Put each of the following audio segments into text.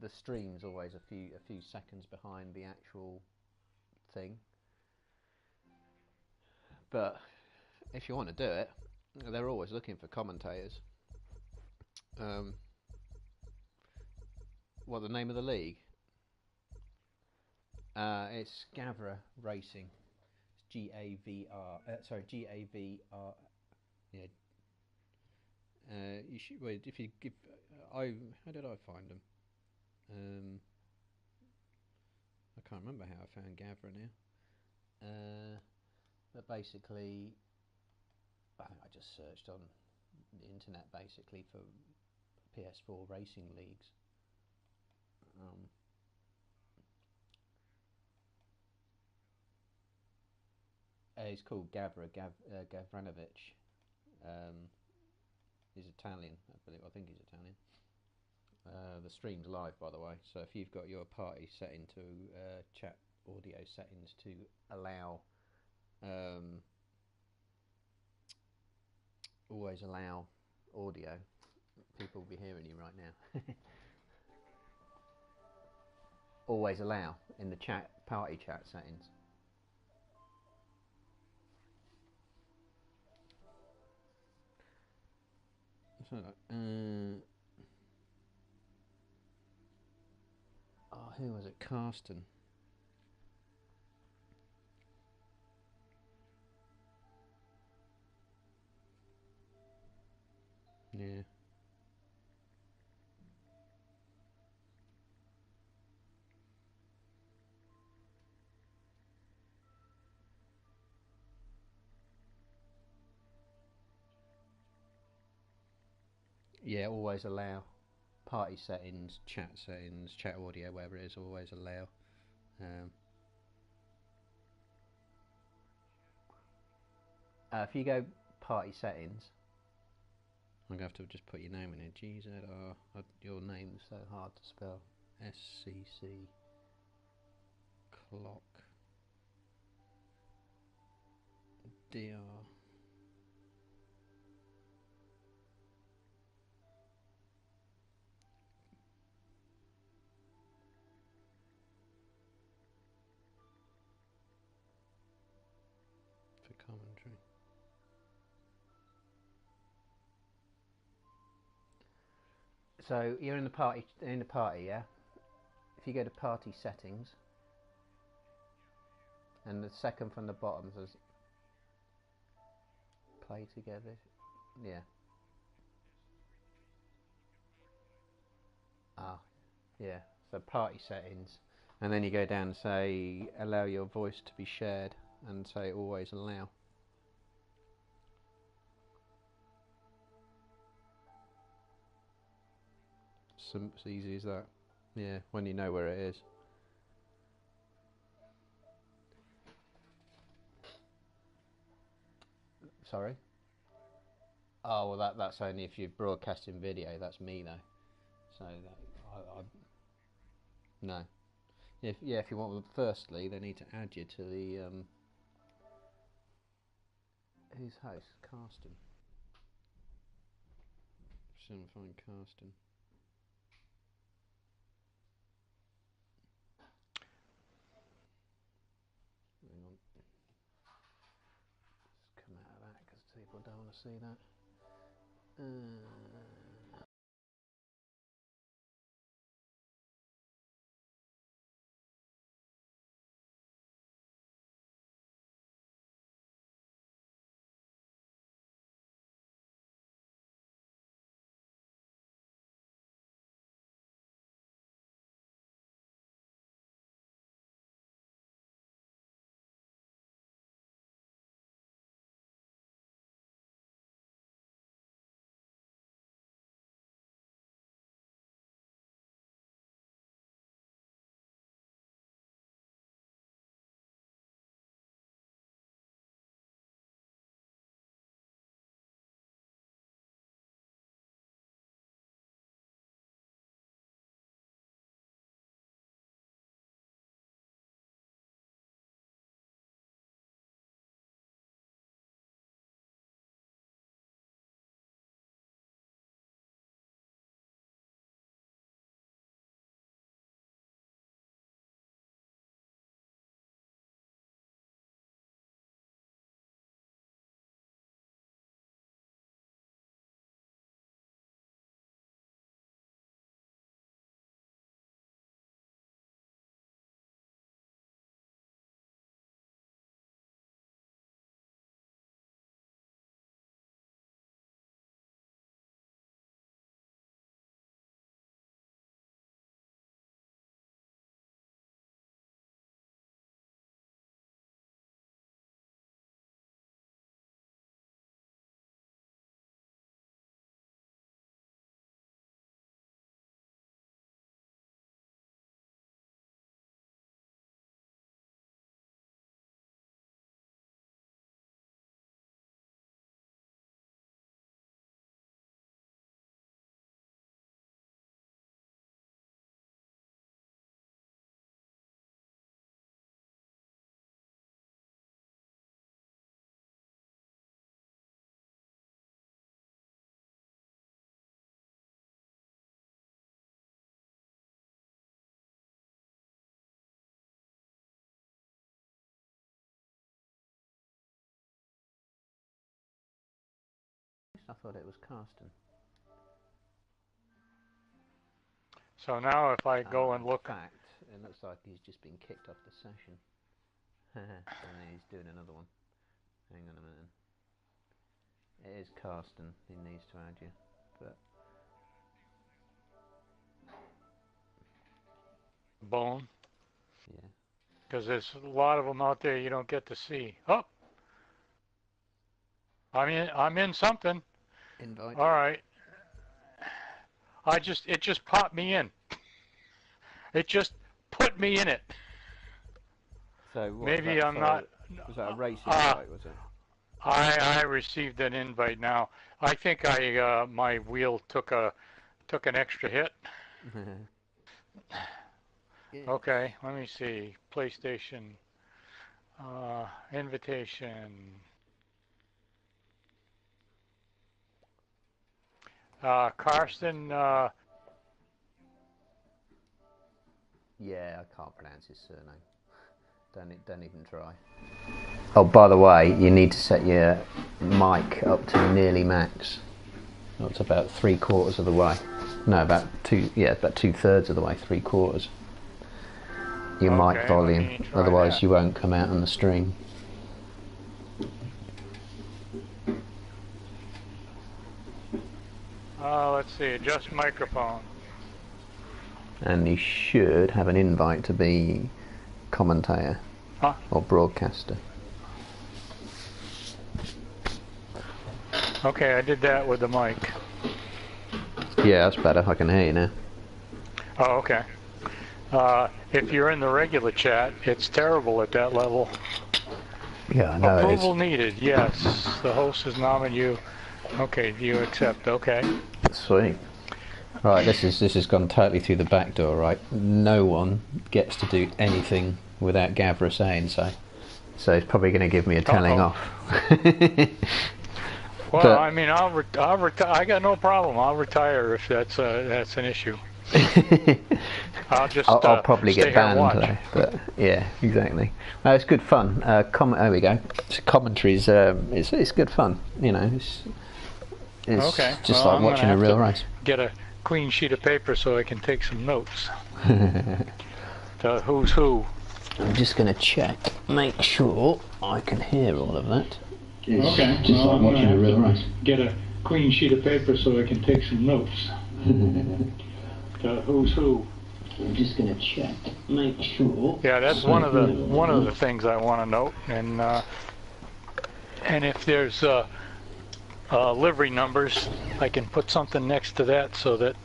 the stream's always a few seconds behind the actual thing. But if you want to do it, they're always looking for commentators. What, the name of the league? It's Gavra Racing. It's GAVR. Sorry, GAVR. Yeah. You should wait. If you give, how did I find them? I can't remember how I found Gavra now. But basically, I think I just searched on the internet basically for PS4 racing leagues. He's called Gavranovic. He's Italian, I believe. I think he's Italian. The stream's live, by the way, so if you've got your party set into chat audio settings to allow always allow audio, people will be hearing you right now. Always allow in the chat party chat settings. So, who was it? Karsten. Yeah. Yeah, always allow. Party settings, chat audio, whatever it is, always allow. If you go party settings, I'm going to have to just put your name in here. GZR, your name's so hard to spell. SCC clock DR. For commentary. So you're in the party, yeah? If you go to party settings, and the second from the bottom says play together, yeah. Yeah, so party settings, and then you go down and say allow your voice to be shared, and say always allow. It's easy as that. Yeah, when you know where it is. Sorry? Oh, well, that's only if you're broadcasting video. That's me though. So that, no. If you want, firstly, they need to add you to the who's host? Karsten. Soon find Karsten. Hang on. Just come out of that because people don't want to see that. I thought it was Carsten. So now if I go and look... In fact, it looks like he's just been kicked off the session. And then he's doing another one. Hang on a minute. It is Carsten. He needs to add you. But Bone. yeah. Because there's a lot of them out there you don't get to see. Oh! I'm in something. Invite. All right. It just popped me in. It just put me in it. So what, maybe I'm not. Was that a racing invite? Was it? I received an invite now. I think my wheel took an extra hit. Yeah. Okay, let me see. PlayStation invitation. Carsten. Yeah, I can't pronounce his surname. Don't even try. Oh, by the way, you need to set your mic up to nearly max. That's about 3/4 of the way. No, about 2/3 of the way, 3/4. Your mic volume, otherwise that. You won't come out on the stream. Let's see, adjust microphone. And you should have an invite to be commentator or broadcaster. Okay, I did that with the mic. Yeah, that's better. I can hear you now. Oh, okay. If you're in the regular chat, it's terrible at that level. Yeah, I know. Approval needed, yes. The host has nominated you. Okay, do you accept? Okay. Sweet. Right, this has gone totally through the back door, right? No one gets to do anything without Gavra saying so. So he's probably going to give me a telling off. Well, but, I mean, I got no problem. I'll retire if that's an issue. I'll probably get banned though, but yeah, exactly. No, it's good fun. There we go. Commentary's it's good fun. You know, it's okay. Just like watching a real race. Get a clean sheet of paper so I can take some notes. Who's who? I'm just going to check, make sure I can hear all of that. Okay. Just like watching a real race. Get a clean sheet of paper so I can take some notes. Who's who? I'm just going to check, make sure. Yeah, that's one of the things I want to note, and if there's livery numbers, I can put something next to that so that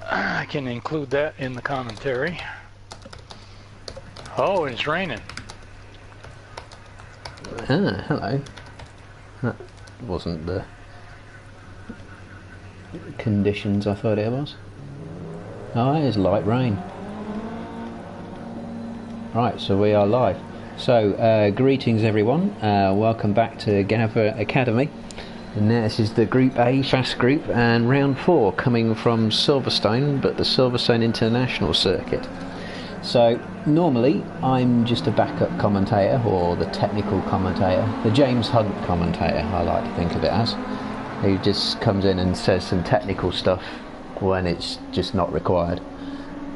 I can include that in the commentary. Oh, it's raining. Ah, hello. That wasn't the conditions I thought it was. Oh, it is light rain. Right, so we are live. So, greetings everyone. Welcome back to Gavra Academy. And this is the Group A Fast Group and Round 4 coming from Silverstone, but the Silverstone International Circuit. So, normally I'm just a backup commentator or the technical commentator, the James Hunt commentator, I like to think of it as, who just comes in and says some technical stuff when it's just not required.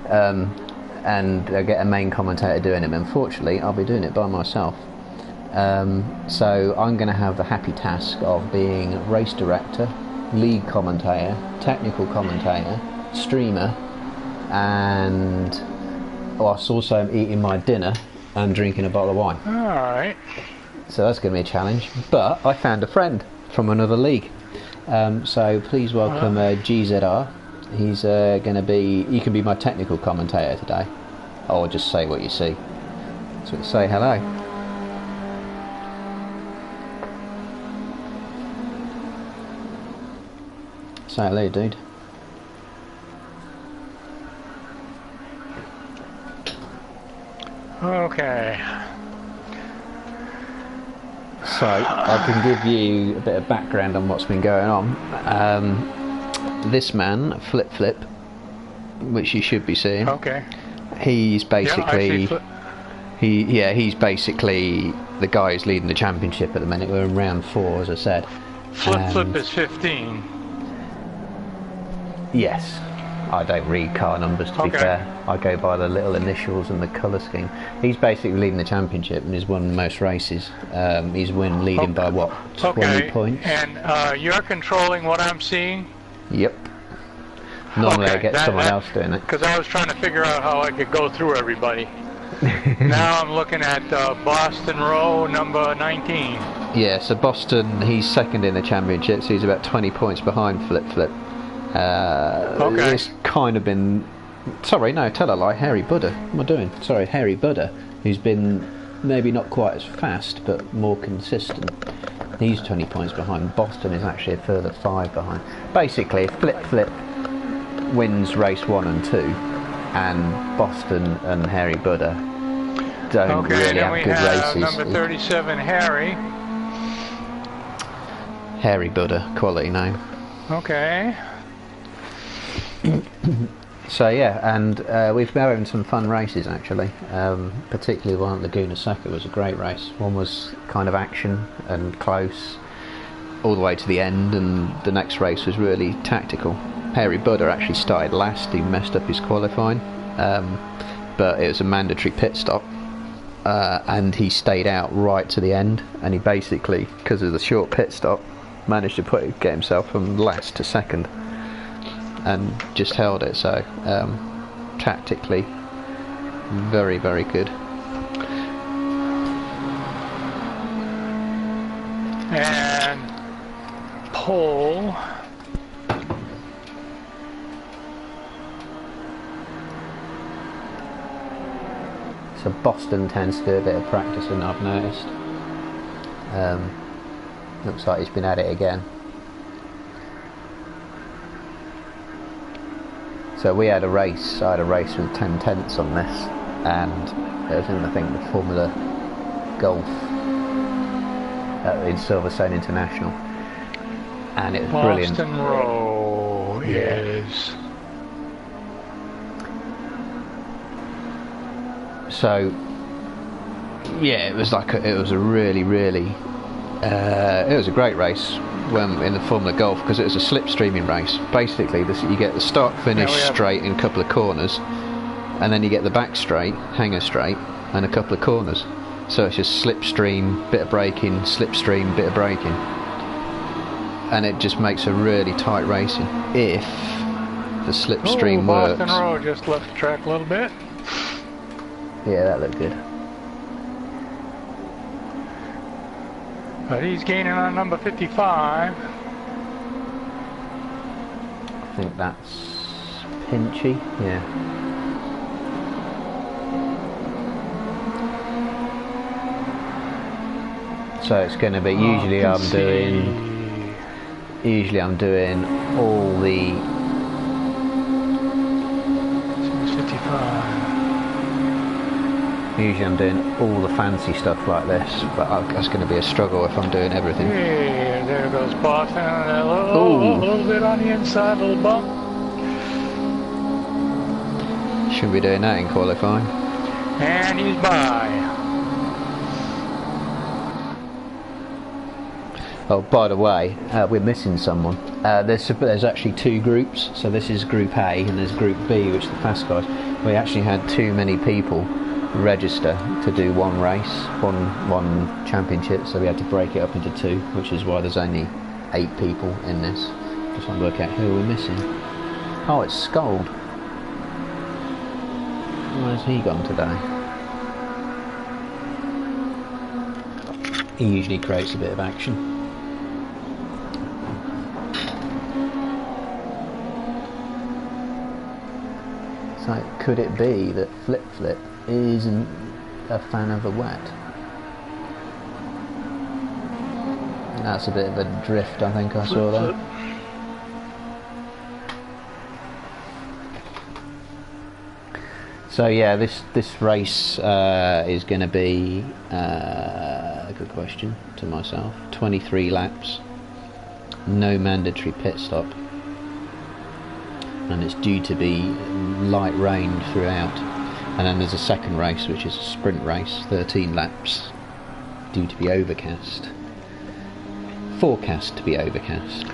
And I get a main commentator doing it. Unfortunately, I'll be doing it by myself. So I'm going to have the happy task of being race director, lead commentator, technical commentator, streamer, and whilst also eating my dinner and drinking a bottle of wine. Alright. So that's going to be a challenge. But I found a friend from another league. So please welcome GZR. He's going to be, you can be my technical commentator today. Or just say what you see. So say hello. Say hello, dude. Okay. So I can give you a bit of background on what's been going on. This man, Flip, which you should be seeing. Okay. He's basically yeah, he's basically the guy who's leading the championship at the minute. We're in round 4, as I said, Flip is 15. Yes. I don't read car numbers, to be fair. I go by the little initials and the colour scheme. He's basically leading the championship and he's won most races. He's leading by what, 20 points? And you're controlling what I'm seeing? Yep. Normally I get someone else doing it. Because I was trying to figure out how I could go through everybody. Now I'm looking at Boston Row, number 19. Yeah, so Boston, he's second in the championship, so he's about 20 points behind Flip. It's kind of been... Sorry, no, tell a lie. Harry Buddha. What am I doing? Sorry, Harry Buddha, who's been maybe not quite as fast, but more consistent. He's 20 points behind. Boston is actually a further 5 behind. Basically, if Flip wins race 1 and 2, and Boston and Harry Buddha don't really have good races. Number 37, Harry Buddha, quality name. Okay. So yeah, and we've been having some fun races actually. Particularly one at Laguna Seca was a great race. One was kind of action and close all the way to the end, and the next race was really tactical. Harry Buddha actually started last. He messed up his qualifying, but it was a mandatory pit stop, and he stayed out right to the end, and he basically, because of the short pit stop, managed to get himself from last to second and just held it. So tactically very, very good. And pole. So Boston tends to do a bit of practicing, I've noticed. Looks like he's been at it again. So I had a race with 10 tenths on this, and it was in, I think, the Formula Golf in Silverstone International, and it was brilliant. Boston Row is... So yeah, it was a really, really it was a great race when in the Formula Golf, because it was a slipstreaming race. Basically, you get the start finish straight in a couple of corners, and then you get the back straight, hanger straight, and a couple of corners. So it's just slipstream, bit of braking, slipstream, bit of braking, and it just makes a really tight racing if the slipstream works. Boston Row just left the track a little bit. Yeah, that looked good. But he's gaining on number 55. I think that's Pinchy, yeah. So it's going to be, usually I'm doing all the... 55. Usually I'm doing all the fancy stuff like this, but that's going to be a struggle if I'm doing everything. Yeah, there goes Boston. A little bit on the inside, a little bump. Shouldn't be doing that in qualifying. And he's by. Oh, by the way, we're missing someone. There's actually 2 groups, so this is Group A and there's Group B, which are the fast guys. We actually had too many people register to do one race, one championship, so we had to break it up into 2, which is why there's only 8 people in this. Just want to work out who we're missing. Oh, it's Scold. Where's he gone today? He usually creates a bit of action. So could it be that Flip isn't a fan of the wet? That's a bit of a drift, I think I saw there. So yeah, this race is going to be a good question to myself. 23 laps, no mandatory pit stop, and it's due to be light rain throughout. And then there's a second race, which is a sprint race, 13 laps, due to be overcast. forecast to be overcast.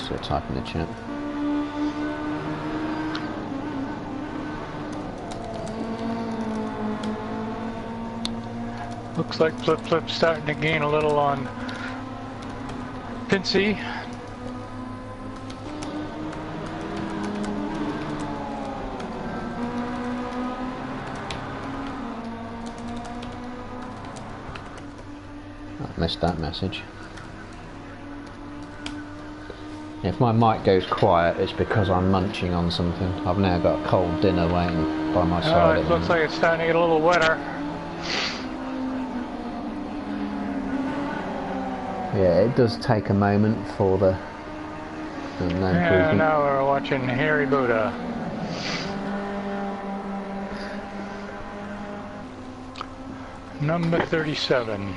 Let's type in the chat. Looks like Flip Flip's starting to gain a little on Pincy. I missed that message. If my mic goes quiet, it's because I'm munching on something. I've now got a cold dinner waiting by my side. It looks like it's starting to get a little wetter. Yeah, it does take a moment for the Yeah, now we're watching Harry Buddha. Number 37.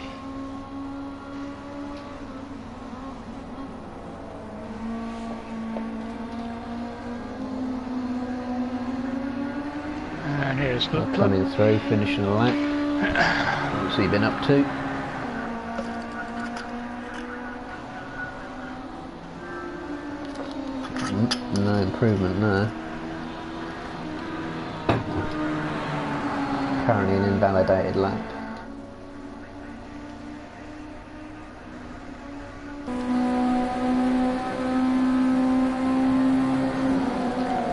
And here's the coming through, finishing the lap. What's he been up to? No improvement there. Currently an invalidated lap.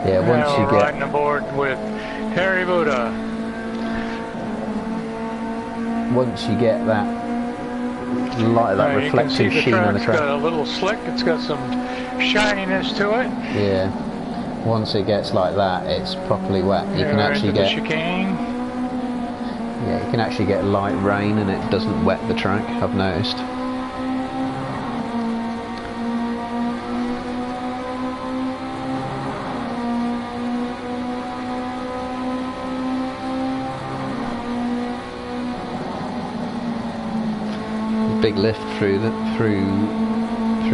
Yeah, once you get riding aboard with Harry Buddha. Once you get that light, that reflective sheen on the track. It's got a little slick. It's got some shininess to it. Yeah. Once it gets like that, it's properly wet. You can actually get chicane. Yeah, you can actually get light rain and it doesn't wet the track. I've noticed. Big lift through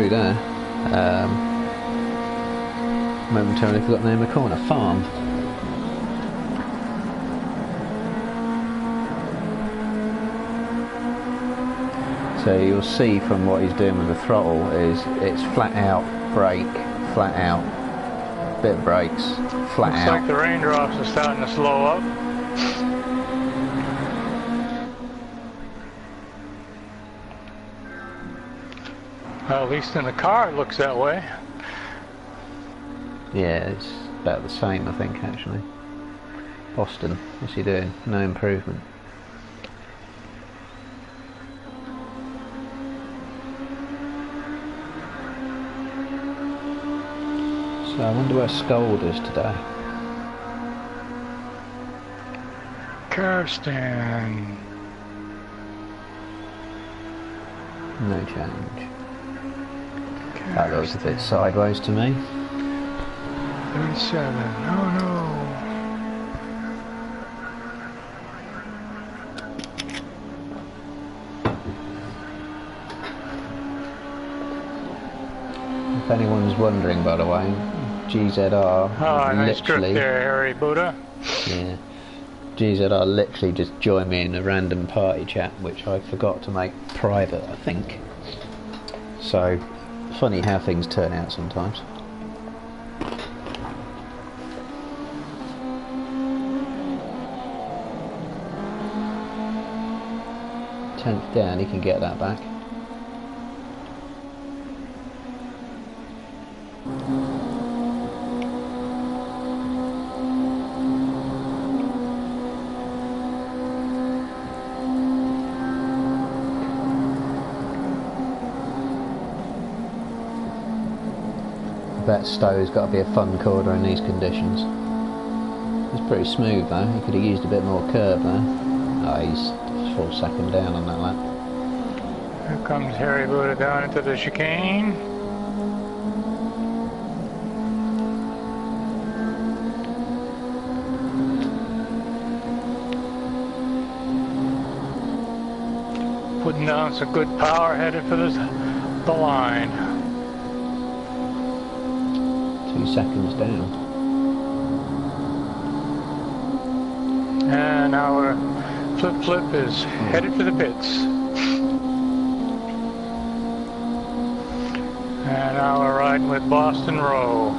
there. Momentarily forgot the name of the corner. Farm. So you'll see from what he's doing with the throttle is it's flat out brake, flat out, bit of brakes, flat out. Looks like the raindrops are starting to slow up. Well, at least in the car it looks that way. Yeah, it's about the same, I think, actually. Boston, what's he doing? No improvement. So I wonder where Scold is today. Kirsten. No change. That looks a bit sideways to me. 37. Oh no. If anyone's wondering, by the way, GZR nice grip there, Harry Buddha. Yeah. GZR literally just joined me in a random party chat, which I forgot to make private, I think. So, funny how things turn out sometimes. 10th down, he can get that back. I bet Stowe's got to be a fun corner in these conditions. It's pretty smooth though, he could have used a bit more curve there. Oh, he's a full second down on that lap. Here comes Harry Buddha down into the chicane. Putting down some good power, headed for the line. 2 seconds down. And now we're Flip is headed for the pits. And now we're riding with Boston Row,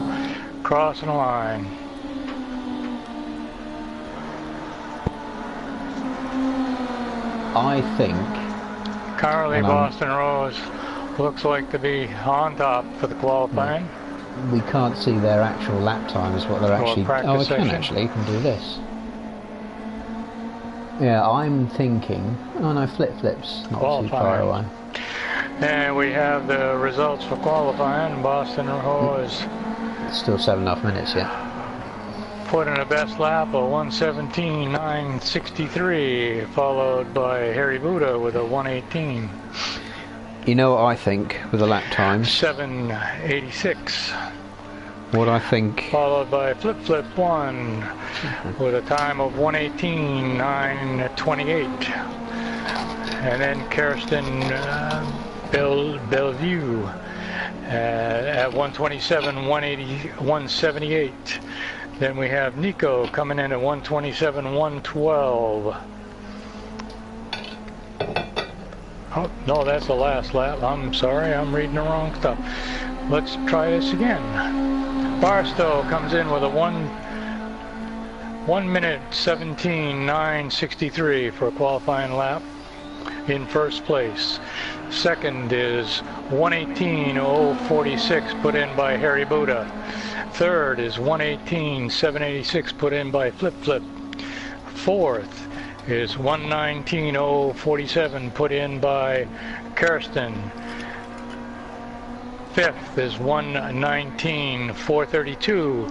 crossing the line. I think Currently Boston Row looks like to be on top for the qualifying. we can't see their actual lap times, what they're actually... Oh, I can actually, you can do this. Yeah, I'm thinking... Oh no, Flip's not too far away. And we have the results for qualifying. Boston Row is... Still 7.5 minutes yet. Put in a best lap of 1:17.963, followed by Harry Buddha with a 1:18. You know what I think with the lap times? 7:86. What I think... Followed by Flip 1 with a time of 1:18.928. And then Kirsten Bellevue at 1:27.178. Then we have Nico coming in at 1:27.112. Oh, no, that's the last lap. I'm sorry, I'm reading the wrong stuff. Let's try this again. Barstow comes in with a 1:17.963 for a qualifying lap in first place. Second is 1:18.046 put in by Harry Buddha. Third is 1:18.786 put in by Flip. Fourth is 1:19.047 put in by Kirsten. Fifth is 1:19.432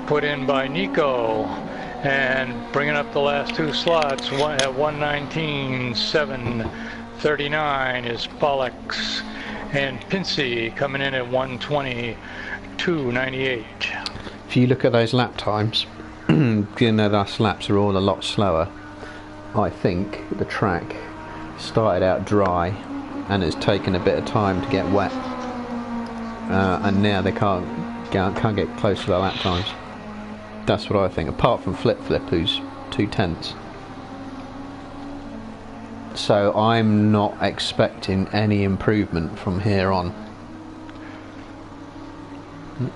put in by Nico. And bringing up the last two slots at 1:19.739 is Pollux. And Pinsey coming in at 1:22.98. If you look at those lap times, given that our laps are all a lot slower, I think the track started out dry and it's taken a bit of time to get wet, and now they can't get close to their lap times. That's what I think, apart from Flip who's 2/10. So I'm not expecting any improvement from here on.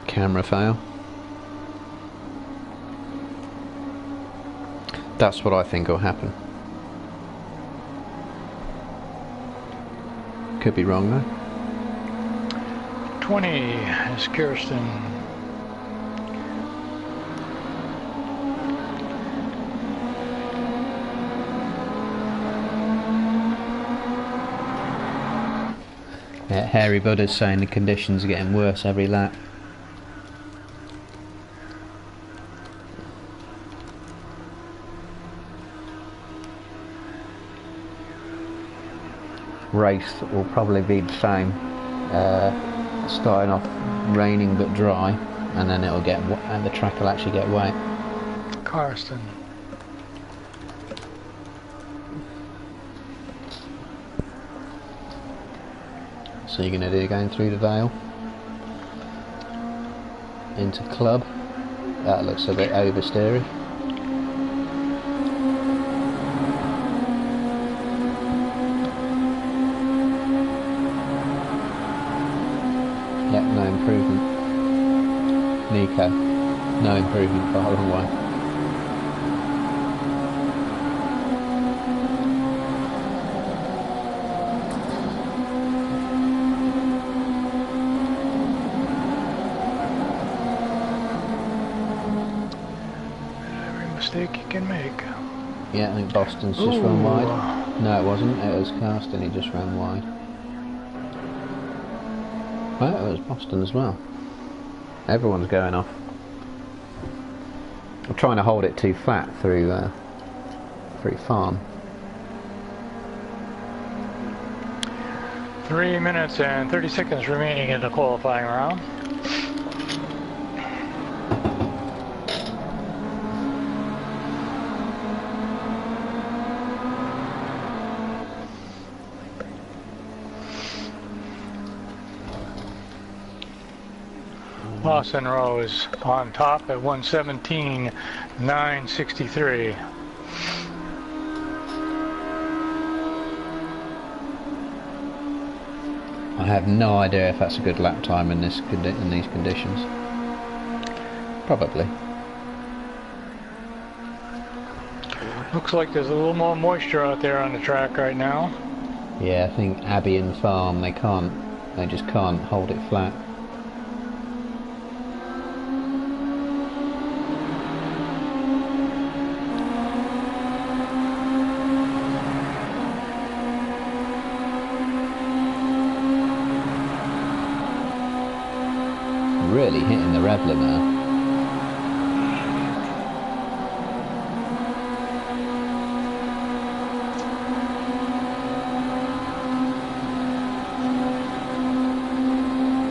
Camera fail. That's what I think will happen. Could be wrong though. 20 is Kirsten. Yeah, Harry Buddha's saying the conditions are getting worse every lap. Race will probably be the same, starting off raining but dry, and then it'll get and the track will actually get wet. Karsten. So you're going to do going through the Vale into Club. That looks a bit oversteery. Yep, no improvement. Nico, no improvement, far away. Every mistake you can make. Yeah, I think Boston's just run wide. No, it wasn't. It was Karsten, he just ran wide. Well, it was Boston as well. Everyone's going off. I'm trying to hold it too flat through farm. 3 minutes and 30 seconds remaining in the qualifying round. Boston Row is on top at 1:17.963. have no idea if that's a good lap time in these conditions. Probably. Looks like there's a little more moisture out there on the track right now. Yeah, I think Abbey and Farm, they just can't hold it flat. Really hitting the rev limiter.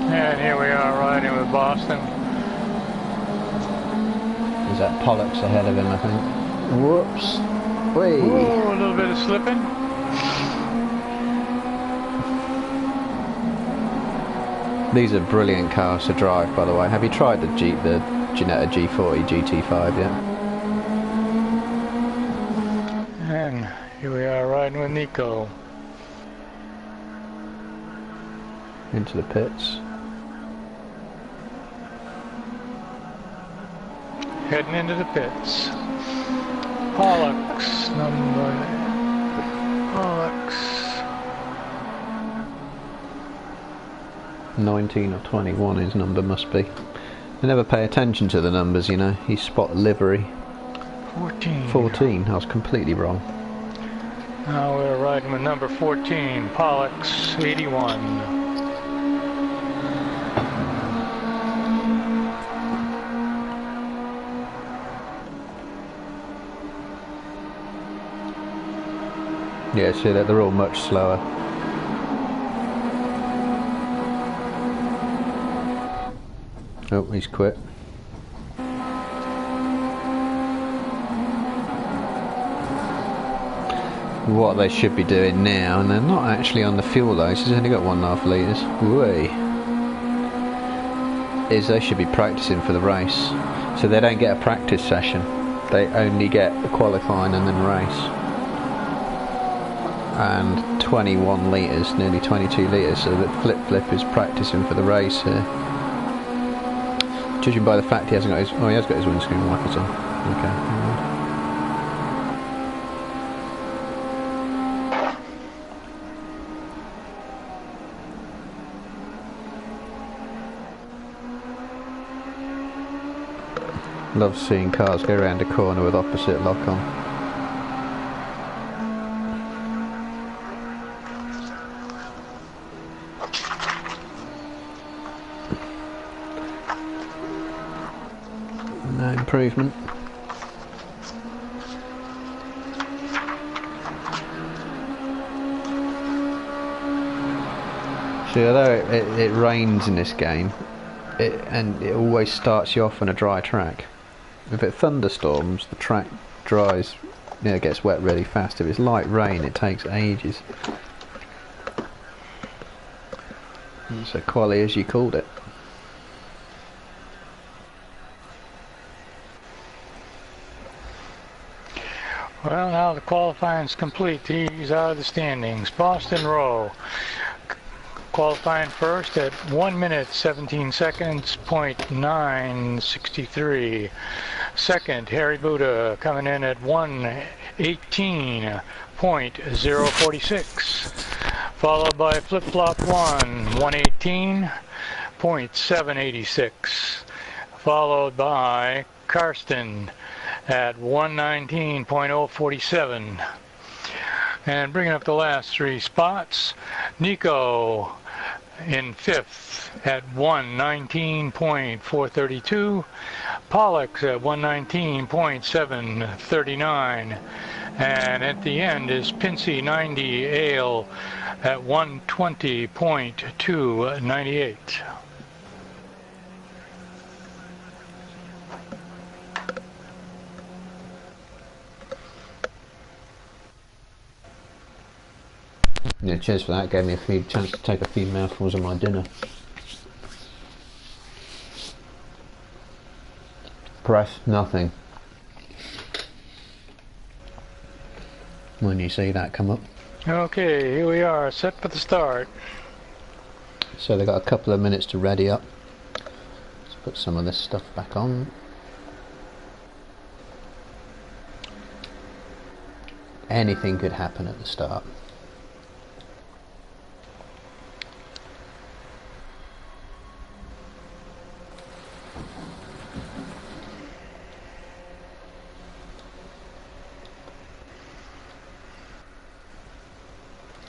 And here we are riding with Boston. Is that Pollux ahead of him, I think? Whoops. Whee. Ooh, a little bit of slipping. These are brilliant cars to drive, by the way. Have you tried the Ginetta G40 GT5 yet? And here we are riding with Nico. Into the pits. Heading into the pits. Pollux, Pollux. 19 or 21 his number must be. I never pay attention to the numbers, you know. You spot livery. 14. 14, I was completely wrong. Now we're riding with number 14, Pollux 81. Yeah, see that they're all much slower. Oh, he's quit. What they should be doing now, and they're not actually on the fuel though, he's only got 1.5 litres. Whee! Is they should be practicing for the race. So they don't get a practice session. They only get the qualifying and then race. And 21 litres, nearly 22 litres, so that Flip is practicing for the race here. Judging by the fact he hasn't got his... Oh, he has got his windscreen wipers on. Okay. Love seeing cars go around a corner with opposite lock on. No improvement. See, although it rains in this game, and it always starts you off on a dry track. If it thunderstorms, the track dries, you know, gets wet really fast. If it's light rain, it takes ages. So quali as you called it. Well, now the qualifying's complete. These are the standings. Boston Row qualifying first at 1 minute 17 seconds, .963. Second, Harry Buddha coming in at 1:18.046. Followed by Flip Flop 1, 1:18.786. Followed by Karsten at 1:19.047. And bringing up the last three spots, Nico in fifth at 1:19.432, Pollux at 1:19.739, and at the end is Pincy 90 Ale at 1:20.298. Yeah, cheers for that. Gave me a chance to take a few mouthfuls of my dinner. Press nothing when you see that come up. Okay, here we are, set for the start. So they've got a couple of minutes to ready up. Let's put some of this stuff back on. Anything could happen at the start.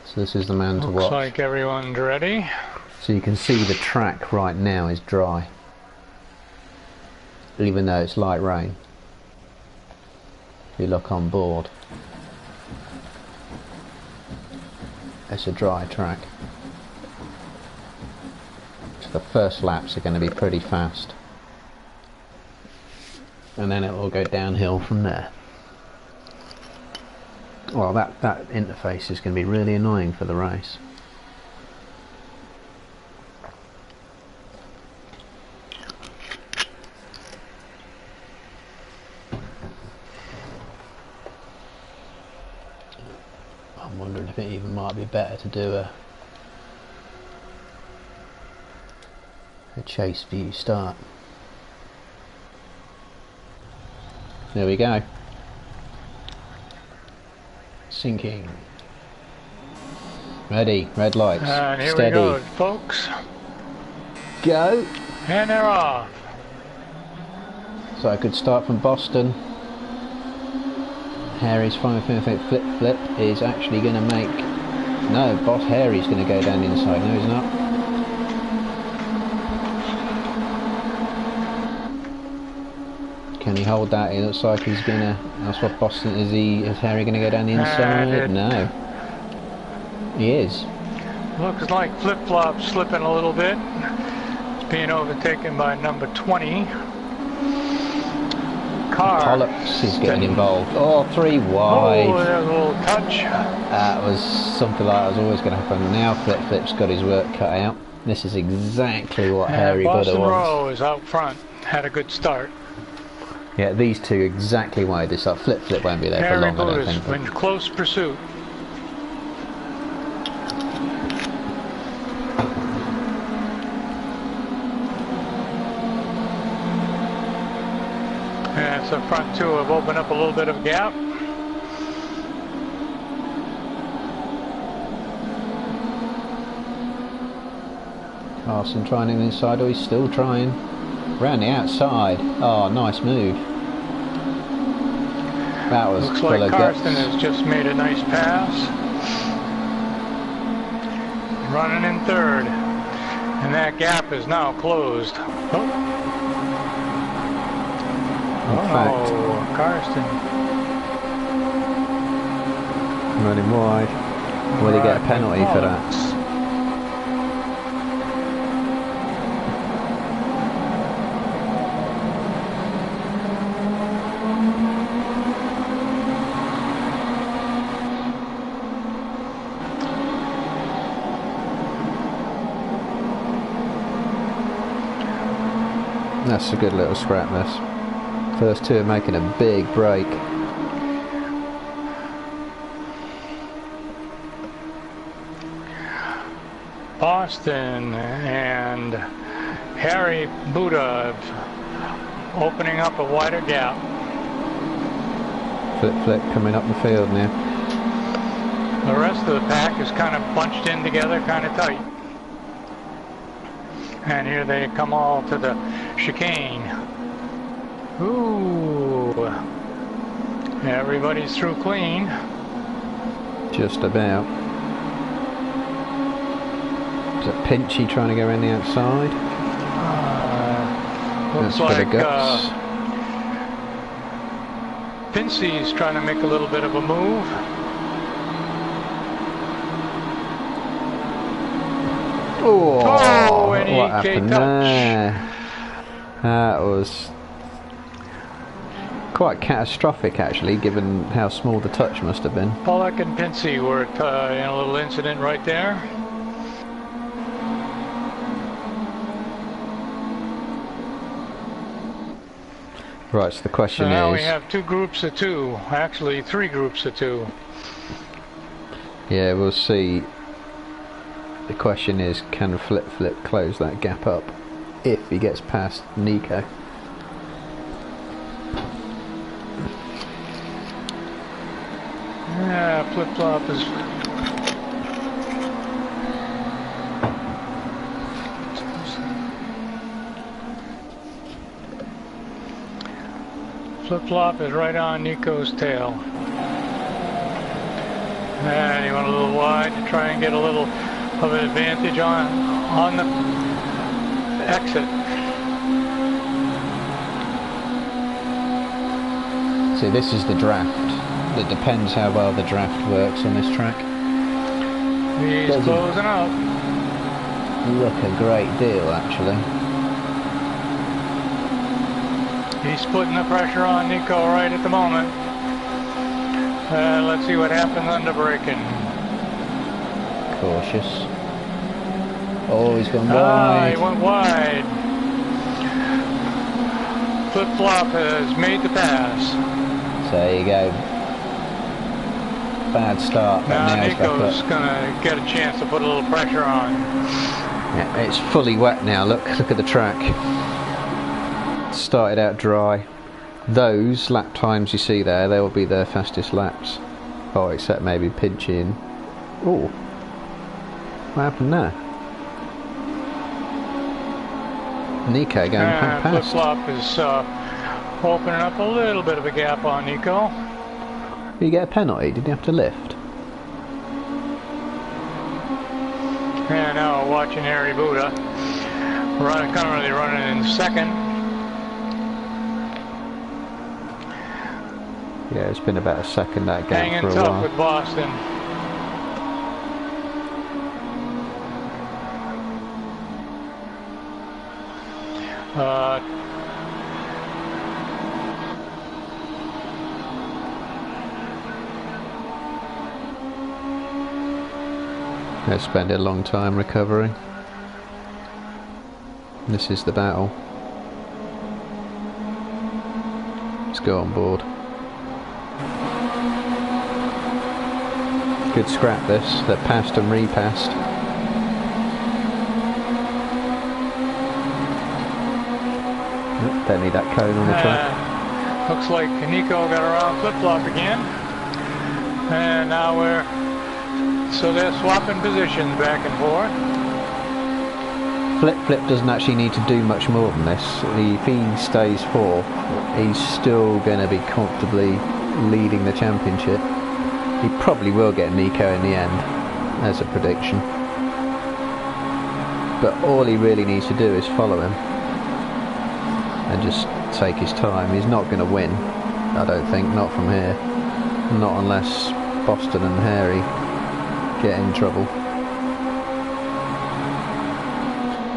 So this is the man to watch. Looks like everyone's ready. So you can see the track right now is dry, even though it's light rain. If you look on board, it's a dry track. So the first laps are going to be pretty fast, and then it will go downhill from there. Well, that interface is going to be really annoying for the race. I'm wondering if it even might be better to do a chase view start. There we go. Sinking. Ready, red lights. And here steady. we go, folks. Go. And they're off. So I could start from Boston. Harry's 558 flip is actually going to make... No, Boss Harry's going to go down the inside. No, he's not. Can he hold that? It looks like he's going to... That's what Boston... Is Harry going to go down the inside? No. He is. Looks like Flip-Flop slipping a little bit. It's being overtaken by number 20. Pollux is getting involved. Oh, 3 wide. Oh, there's a little touch. That was something like that was always going to happen. Now Flip's got his work cut out. This is exactly what Harry Butter wants. Boston Row is out front. Had a good start. Yeah, these two exactly why this up. Flip won't be there for long, I don't think. In close pursuit. Yeah, so front two have opened up a little bit of a gap. Carson trying it inside, oh, he's still trying. Round the outside. Oh, nice move. That was Looks full like of Carson guts. has just made a nice pass. Running in third. And that gap is now closed. Oh, Carson. Running wide. Will he get a penalty for that? That's a good little scrap, this. First two are making a big break. Boston and Harry Buddha opening up a wider gap. Flip coming up the field now. The rest of the pack is kind of bunched in together, kind of tight. And here they come all to the chicane. Ooh. Everybody's through clean. Just about. Is it Pinchy trying to go around the outside? Looks That's for the like guts. Pincey's trying to make a little bit of a move. Oh, an what EK happened touch. there? That was quite catastrophic, actually, given how small the touch must have been. Pollock and Pincey were in a little incident right there. Right, so the question So now is... we have two groups of two. Actually, three groups of two. Yeah, we'll see The question is, can Flip Flip close that gap up if he gets past Nico? Yeah, Flip Flop is... Flip Flop is right on Nico's tail. And he went a little wide to try and get a little of an advantage on the exit. See, this is the draft. It depends how well the draft works on this track. He's closing up. Look a great deal, actually. He's putting the pressure on Nico right at the moment. Let's see what happens under braking. Cautious. Oh, he's gone wide. He went wide. Flip Flop has made the pass. So there you go. Bad start, but now he's back up. Nico's gonna get a chance to put a little pressure on. Yeah, it's fully wet now. Look at the track. Started out dry. Those lap times you see there, they will be their fastest laps. Oh, except maybe pinching. Oh, what happened there? Nico going past. Flip Flop is opening up a little bit of a gap on Nico. Did you get a penalty? Did you have to lift? And now watching Harry Buddha currently running in second. Yeah, it's been about a second that gap Hanging for a tough while. with Boston. They spend a long time recovering. This is the battle. Let's go on board. Good scrap this. They're passed and repassed. Don't need that cone on the track. Looks like Nico got around Flip Flop again. And now so they're swapping positions back and forth. Flip Flip doesn't actually need to do much more than this. If he stays 4, he's still going to be comfortably leading the championship. He probably will get Nico in the end, as a prediction. But all he really needs to do is follow him and just take his time. He's not going to win, I don't think, not from here. Not unless Boston and Harry get in trouble.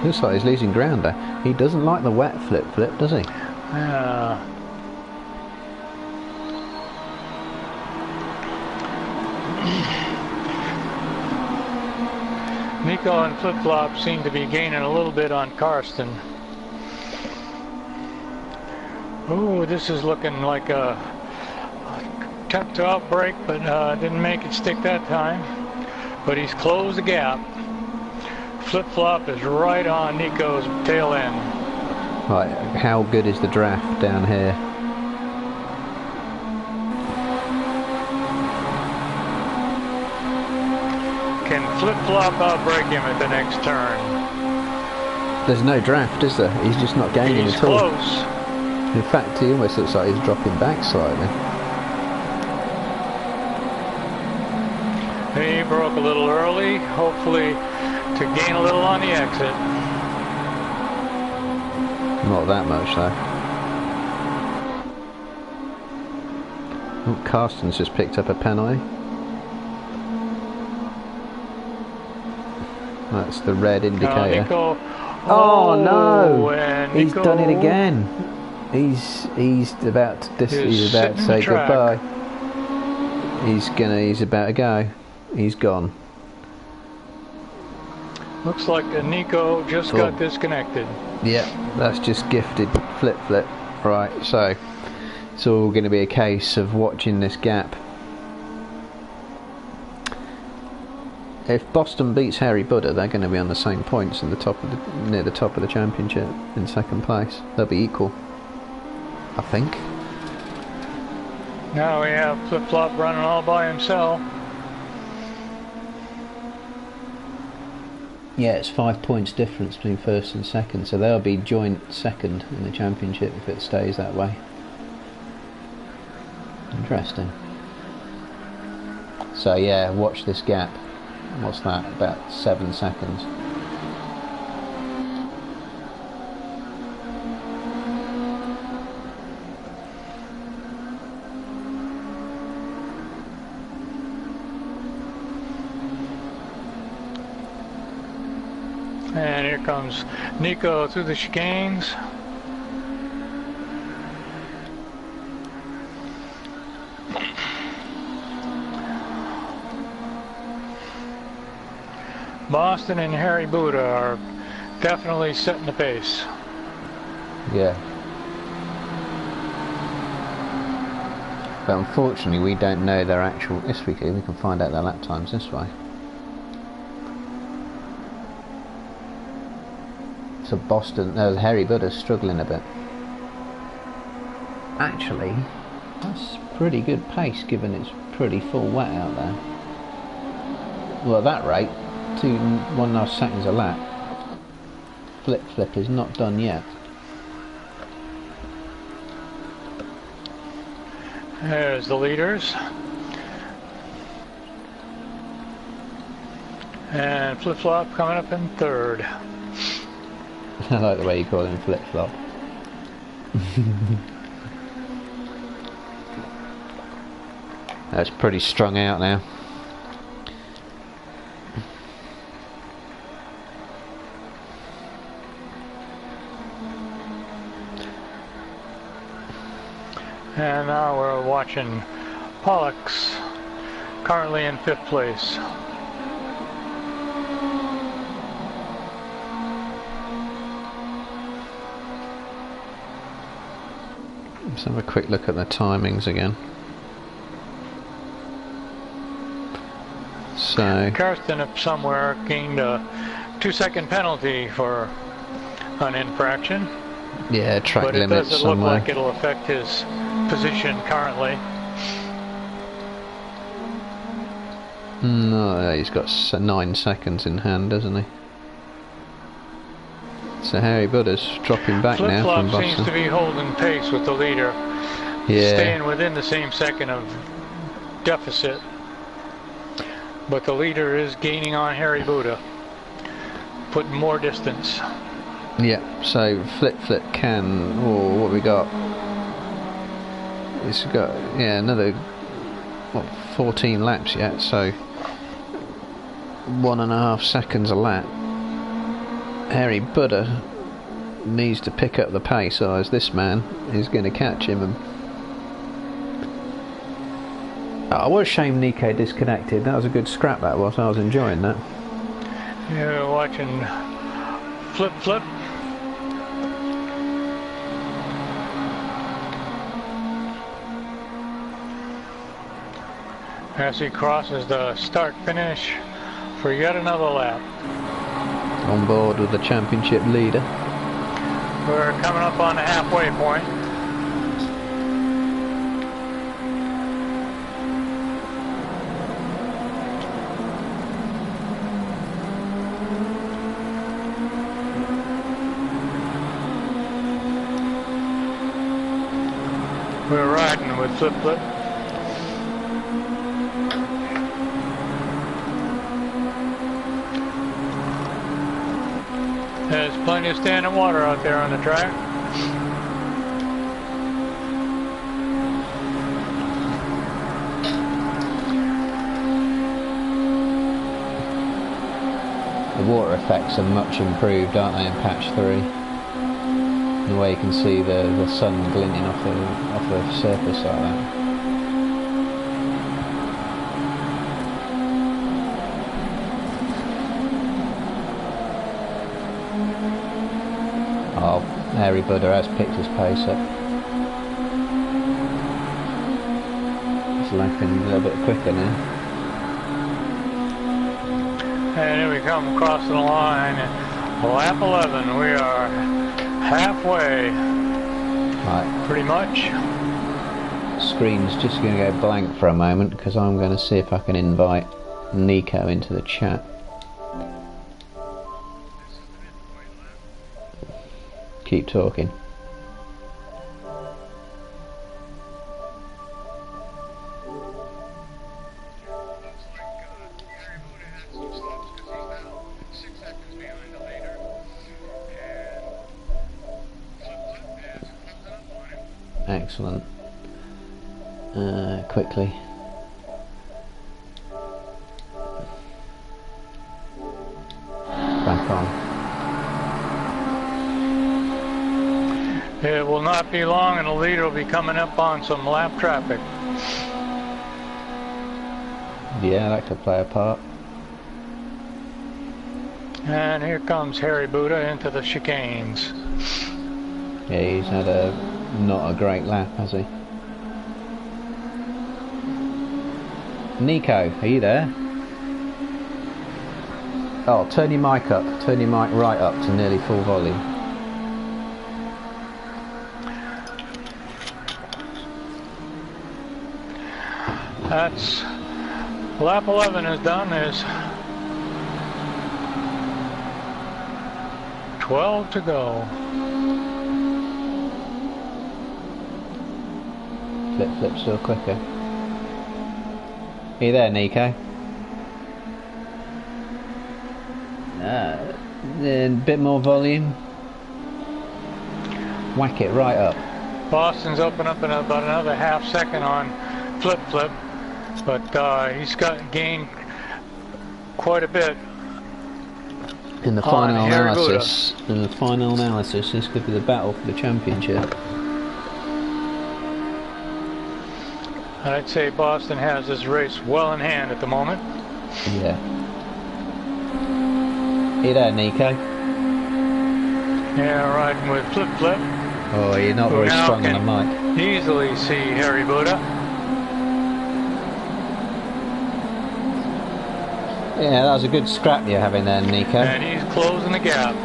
Looks like he's losing ground there. He doesn't like the wet Flip Flip, does he? Yeah. Nico and Flip Flop seem to be gaining a little bit on Karsten. Ooh, this is looking like a attempt to outbrake, but didn't make it stick that time. But he's closed the gap. Flip Flop is right on Nico's tail end. Right, how good is the draft down here? Can Flip Flop outbrake him at the next turn? There's no draft, is there? He's just not gaining He's at all. close. In fact, he almost looks like he's dropping back slightly. He broke a little early, hopefully to gain a little on the exit. Not that much though. Oh, Karsten's just picked up a penalty. That's the red indicator. Nico, oh no! He's Nico, done it again. He's about to say goodbye. He's about to go. He's gone. Looks like Nico just got disconnected. Yeah, that's just gifted Flip Flip. Right, so it's all going to be a case of watching this gap. if Boston beats Harry Buddha, they're going to be on the same points in the top of the, near the top of the championship in second place. They'll be equal, I think. Now we have Flip Flop running all by himself. Yeah, it's 5 points difference between first and second, so they'll be joint second in the championship if it stays that way. Interesting. So yeah, watch this gap. What's that? About 7 seconds. And here comes Nico through the chicanes. Boston and Harry Buddha are definitely setting the pace. Yeah. But unfortunately we don't know their actual... Yes, we can find out their lap times this way. So Boston... No, Harry Buddha's struggling a bit. Actually, that's pretty good pace given it's pretty full wet out there. Well, at that rate, 1.5 seconds a lap. Flip is not done yet. There's the leaders. And Flip Flop coming up in third. I like the way you call him Flip Flop. That's pretty strung out now. And now we're watching Pollux, currently in 5th place. Let's have a quick look at the timings again. So Karsten up somewhere gained a 2-second penalty for an infraction. yeah, track But it limits doesn't look somewhere. like it'll affect his position currently. No, he's got 9 seconds in hand, doesn't he? So Harry Buddha's dropping back now from Flip-Flop seems Boston. to be holding pace with the leader, Yeah, staying within the same second of deficit. But the leader is gaining on Harry Buddha, putting more distance. yeah. So Flip can. Oh, what we got? It's got another 14 laps yet. So 1.5 seconds a lap. Harry Buddha needs to pick up the pace, otherwise this man is going to catch him. And what a shame Nico disconnected. That was a good scrap, that was. I was enjoying that. You're watching Flip. As he crosses the start finish for yet another lap. On board with the championship leader. We're coming up on the halfway point. We're riding with Flip. There's plenty of standing water out there on the track. The water effects are much improved, aren't they, in patch 3? The way you can see the sun glinting off the surface like that. Oh, Harry Buddha has picked his pace up. He's lapping a little bit quicker now. And here we come across the line. Lap 11. We are halfway. Right. Pretty much. Screen's just going to go blank for a moment because I'm going to see if I can invite Nico into the chat. Keep talking. Excellent. Quickly. Back on. It will not be long and the leader will be coming up on some lap traffic. Yeah, that could play a part. And here comes Harry Buddha into the chicanes. Yeah, he's had not a great lap, has he? Nico, are you there? Oh, turn your mic up. Turn your mic right up to nearly full volume. That's lap 11 is done. There's 12 to go. Flip still quicker. Are you there, Nico? A bit more volume. Whack it right up. Boston's open up in about another half second on flip, but he's gained quite a bit. In the final analysis, this could be the battle for the championship. I'd say Boston has this race well in hand at the moment. Yeah. You there, Nico? Yeah, riding with flip. Oh, you're not very strong on the mic. Easily see Harry Buddha. Yeah, that was a good scrap you're having there, Nico. And he's closing the gap.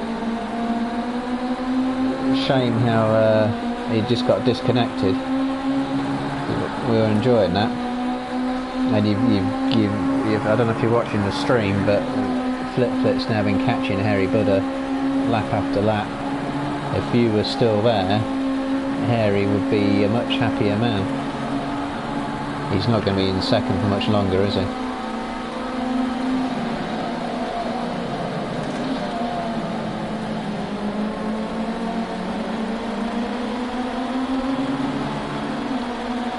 Shame how he just got disconnected. We were enjoying that. And you've I don't know if you're watching the stream, but Flip's now been catching Harry Buddha lap after lap. If you were still there, Harry would be a much happier man. He's not going to be in second for much longer, is he?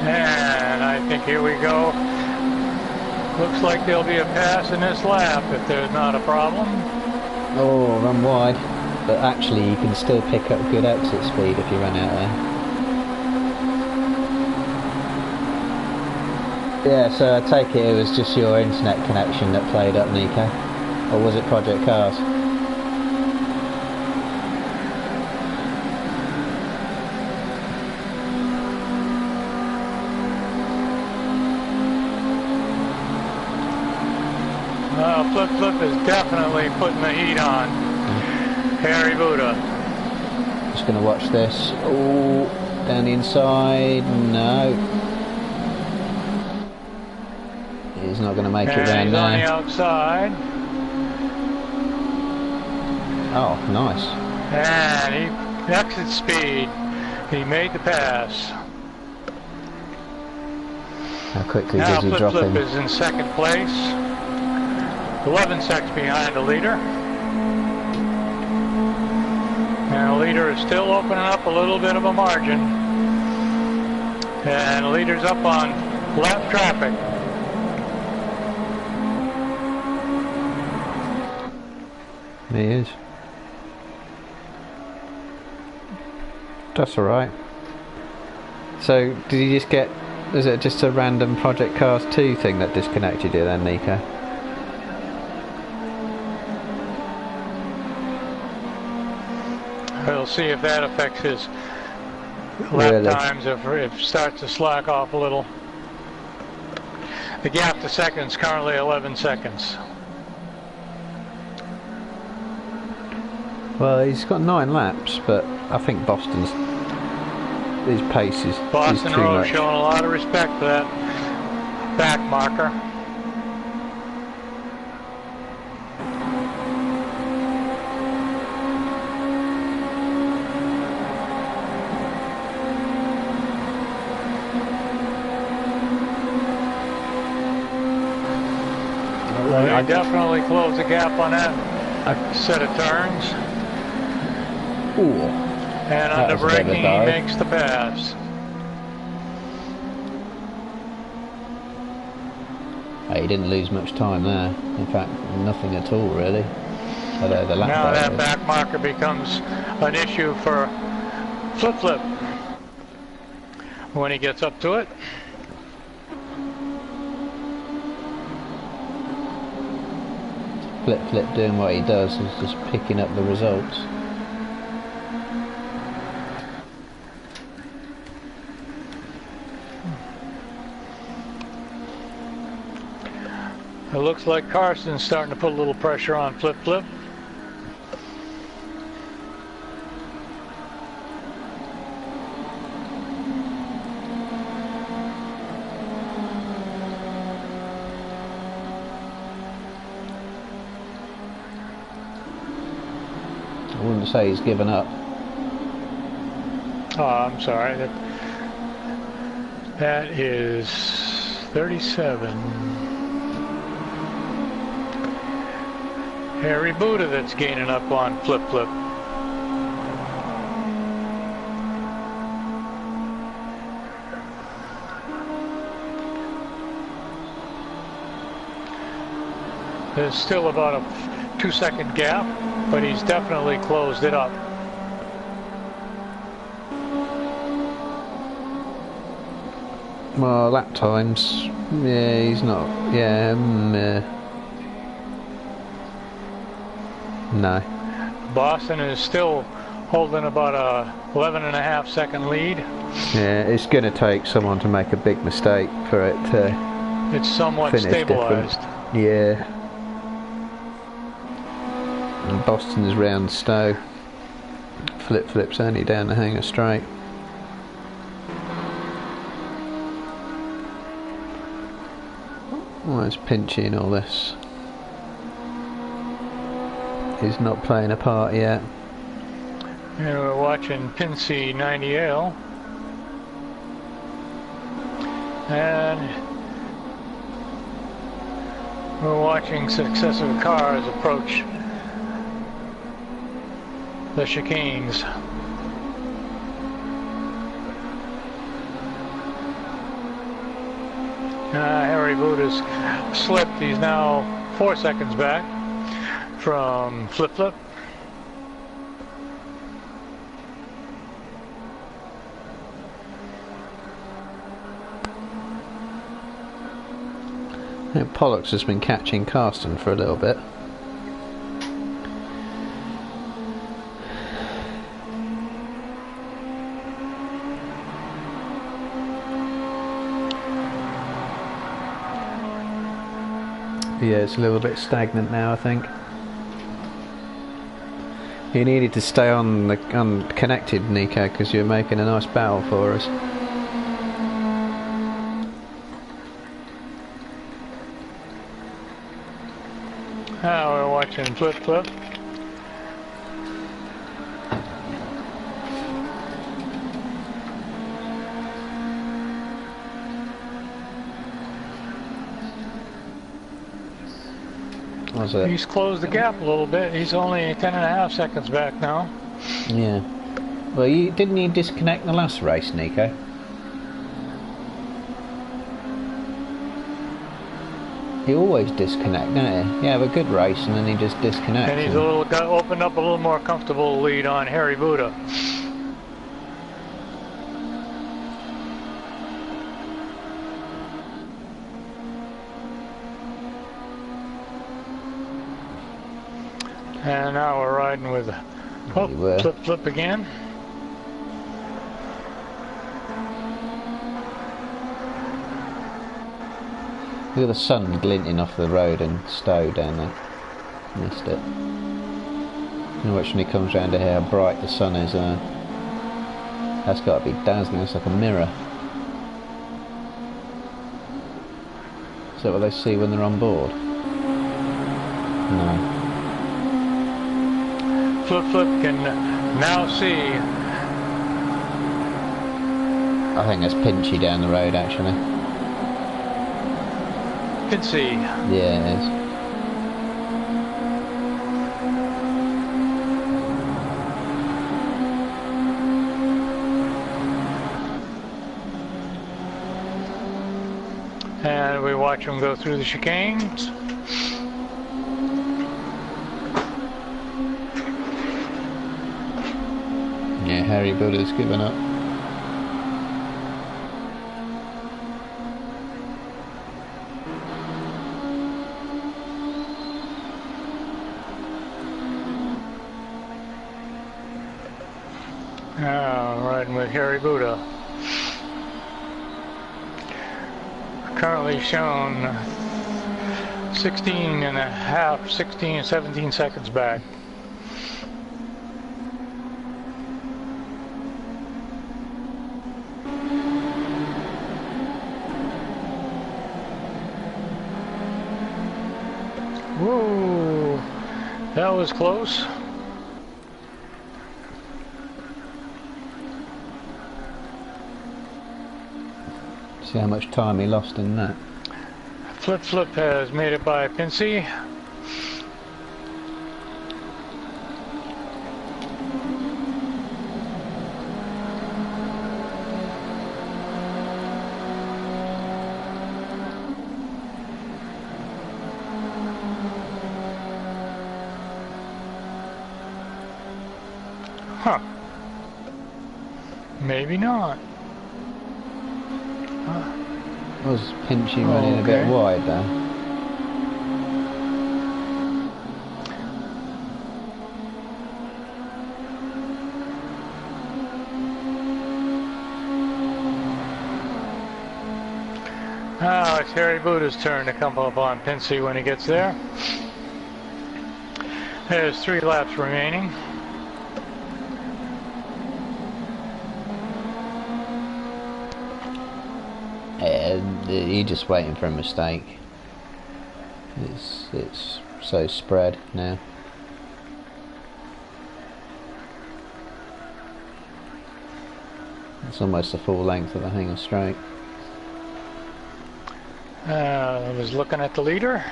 And I think here we go. Looks like there'll be a pass in this lap if there's not a problem. Oh, run wide. But actually you can still pick up good exit speed if you run out there. Yeah, so I take it was just your internet connection that played up, Nico? Or was it Project Cars? Flip is definitely putting the heat on. Harry Buddha. Just going to watch this. Oh, down the inside. No. He's not going to make it down he's there. On the outside. Oh, nice. And he exit speed. He made the pass. How quickly does he drop in? Flip is in second place. 11 seconds behind the leader. And the leader is still opening up a little bit of a margin. And the leader's up on lap traffic. He is. That's alright. So, did you just get... is it just a random Project Cars 2 thing that disconnected you then, Nico? We'll see if that affects his lap times, if it starts to slack off a little. The gap to second is currently 11 seconds. Well, he's got 9 laps, but I think Boston's his pace is Boston too Road much. showing a lot of respect for that back marker. I definitely closed the gap on that set of turns. Ooh. And under braking, he makes the pass. He didn't lose much time there. In fact, nothing at all, really. Although the lap now that back marker becomes an issue for Flip when he gets up to it. Flip doing what he does is just picking up the results. It looks like Carson's starting to put a little pressure on Flip. I wouldn't say he's given up. Oh, I'm sorry. That is 37. Harry Buddha that's gaining up on Flip. There's still about a 2-second gap, but he's definitely closed it up. Well, lap times, yeah, he's not, no. Boston is still holding about a 11.5-second lead. Yeah, it's going to take someone to make a big mistake for it to It's somewhat finish stabilized. different. Yeah. And Boston is round Stowe. Flip's only down the hanger straight. Oh, it's Pinchy and all this. He's not playing a part yet. And we're watching Pinchy 90L. And we're watching successive cars approach the chicanes. Harry Buddha's slipped. He's now 4 seconds back from Flip. Pollux has been catching Karsten for a little bit. Yeah, it's a little bit stagnant now, I think. You needed to stay unconnected, Nico, because you're making a nice battle for us. Now we're watching Flip. He's closed the gap a little bit. He's only 10.5 seconds back now. Yeah. Well, didn't you disconnect the last race, Nico? You always disconnect, don't you? You have a good race and then you just disconnect. And he's opened up a little more comfortable lead on Harry Buddha. And now we're riding with Flip again. Look at the sun glinting off the road and Stowe down there. Missed it. And watch when he comes round to how bright the sun is. That's got to be dazzling. It's like a mirror. Is that what they see when they're on board? No. Flip can now see. I think that's Pinchy down the road, actually. Can see. Yeah, it is. And we watch him go through the chicanes. Yeah, Harry Buddha's given up. Riding with Harry Buddha. Currently shown 16 and a half, 16, 17 seconds back. Whoa, that was close. See how much time he lost in that. Flip has made it by Pincey. Huh. Maybe not. Was Pinchy running a bit wide there? Now it's Harry Buddha's turn to come up on Pincey when he gets there. There's 3 laps remaining. You're just waiting for a mistake. It's so spread now. It's almost the full length of the hanger straight. I was looking at the leader.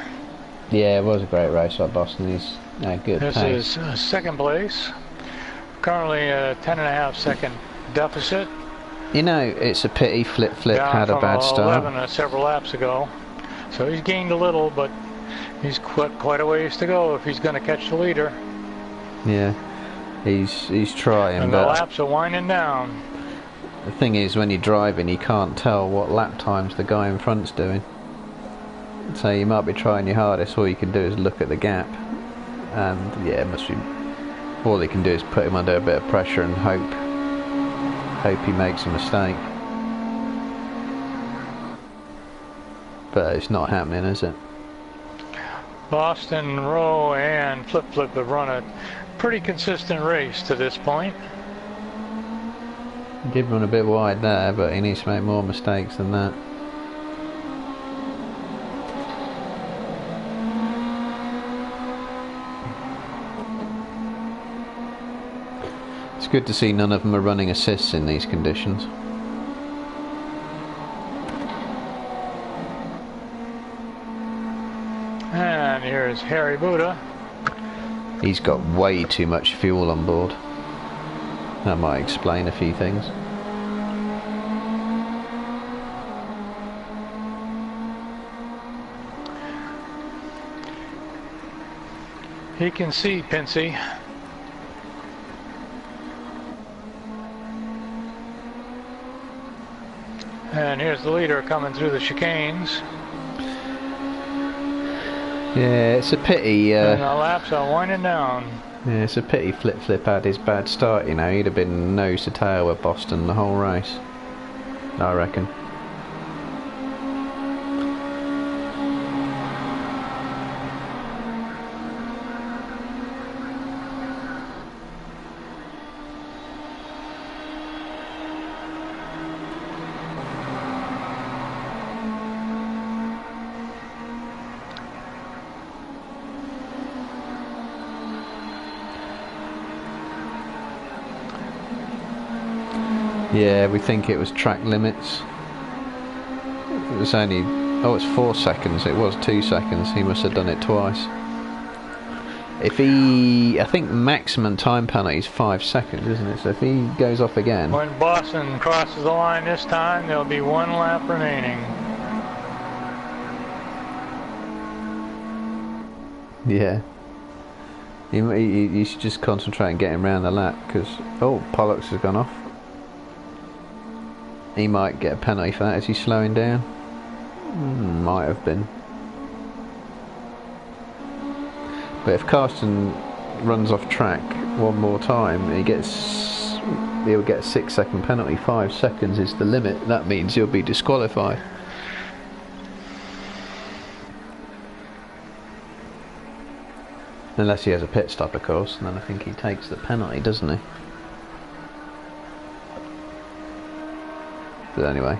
Yeah, it was a great race at Boston. He's good This pace. is second place. Currently a 10.5 second deficit. You know, it's a pity Flip had a bad start. 11 several laps ago. So he's gained a little, but he's quite a ways to go if he's going to catch the leader. Yeah, he's trying. And the laps are winding down. The thing is, when you're driving, you can't tell what lap times the guy in front's doing. So you might be trying your hardest. All you can do is look at the gap, and yeah, it must be. All he can do is put him under a bit of pressure and hope he makes a mistake. But it's not happening, is it? Boston, Rowe, and Flip have run a pretty consistent race to this point. He did run a bit wide there, but he needs to make more mistakes than that. It's good to see none of them are running assists in these conditions. And here's Harry Buddha. He's got way too much fuel on board. That might explain a few things. He can see Pincey. And here's the leader coming through the chicanes. Yeah, it's a pity. And the laps are winding down. Yeah, it's a pity Flip had his bad start, you know. He'd have been nose to tail with Boston the whole race, I reckon. Yeah, we think it was track limits. It was only, oh, it's 4 seconds. It was 2 seconds. He must have done it twice. If he, I think maximum time penalty is 5 seconds, isn't it? So if he goes off again. When Boston crosses the line this time, there'll be 1 lap remaining. Yeah. You should just concentrate on getting around the lap, because, oh, Pollux has gone off. He might get a penalty for that. Is he slowing down? Might have been. But if Carsten runs off track one more time, he'll get a 6 second penalty. 5 seconds is the limit. That means he'll be disqualified. Unless he has a pit stop, of course, and then I think he takes the penalty, doesn't he? But anyway.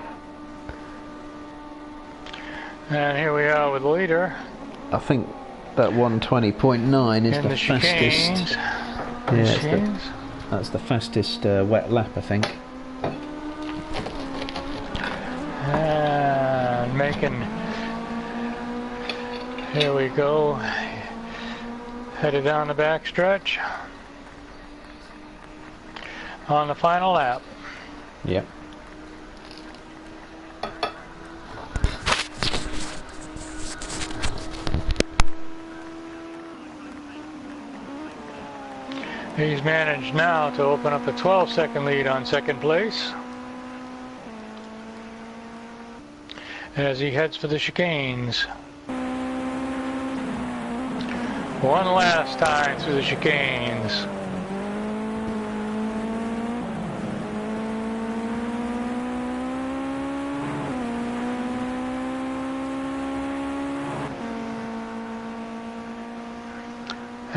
And here we are with the leader. I think that 120.9 is the fastest. Yeah, that's the fastest wet lap, I think. And making. Here we go. Headed down the back stretch. On the final lap. Yep. He's managed now to open up a 12-second lead on second place as he heads for the chicanes. One last time through the chicanes.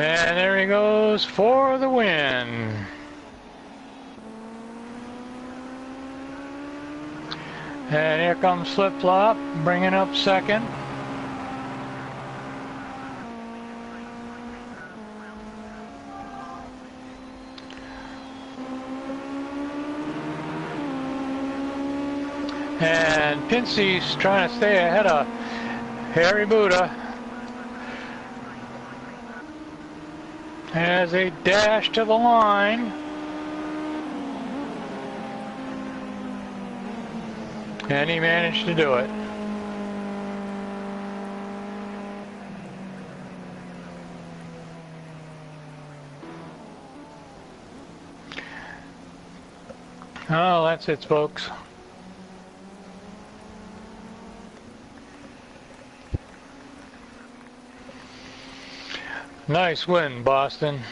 And there he goes for the win. And here comes Flip Flop, bringing up second. And Pincy's trying to stay ahead of Harry Buddha as they dash to the line. And he managed to do it. Oh, that's it, folks. Nice win, Boston.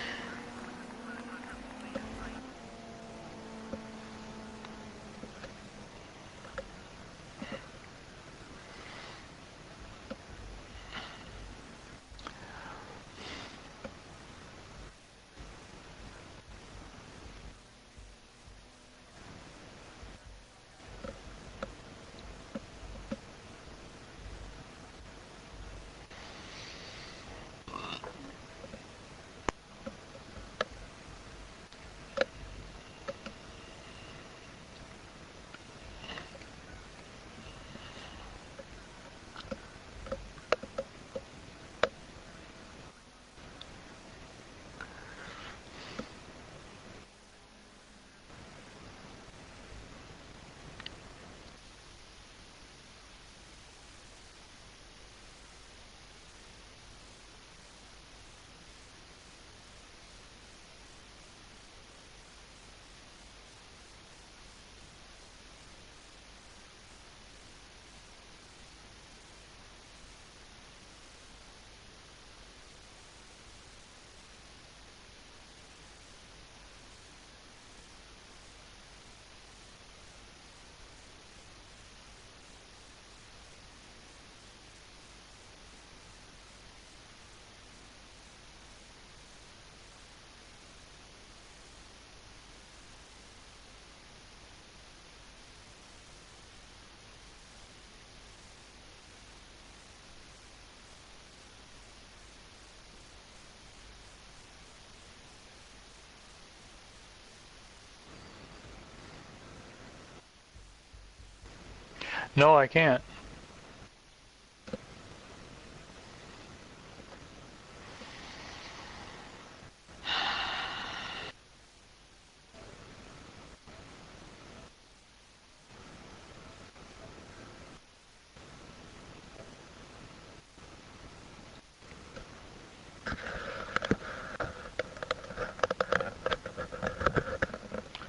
No, I can't.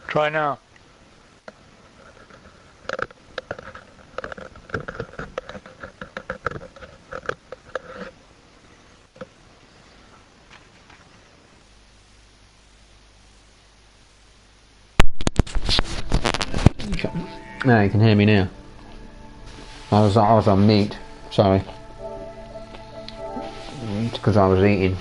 Try now. No, you can hear me now. I was on mute. Sorry, it's because I was eating.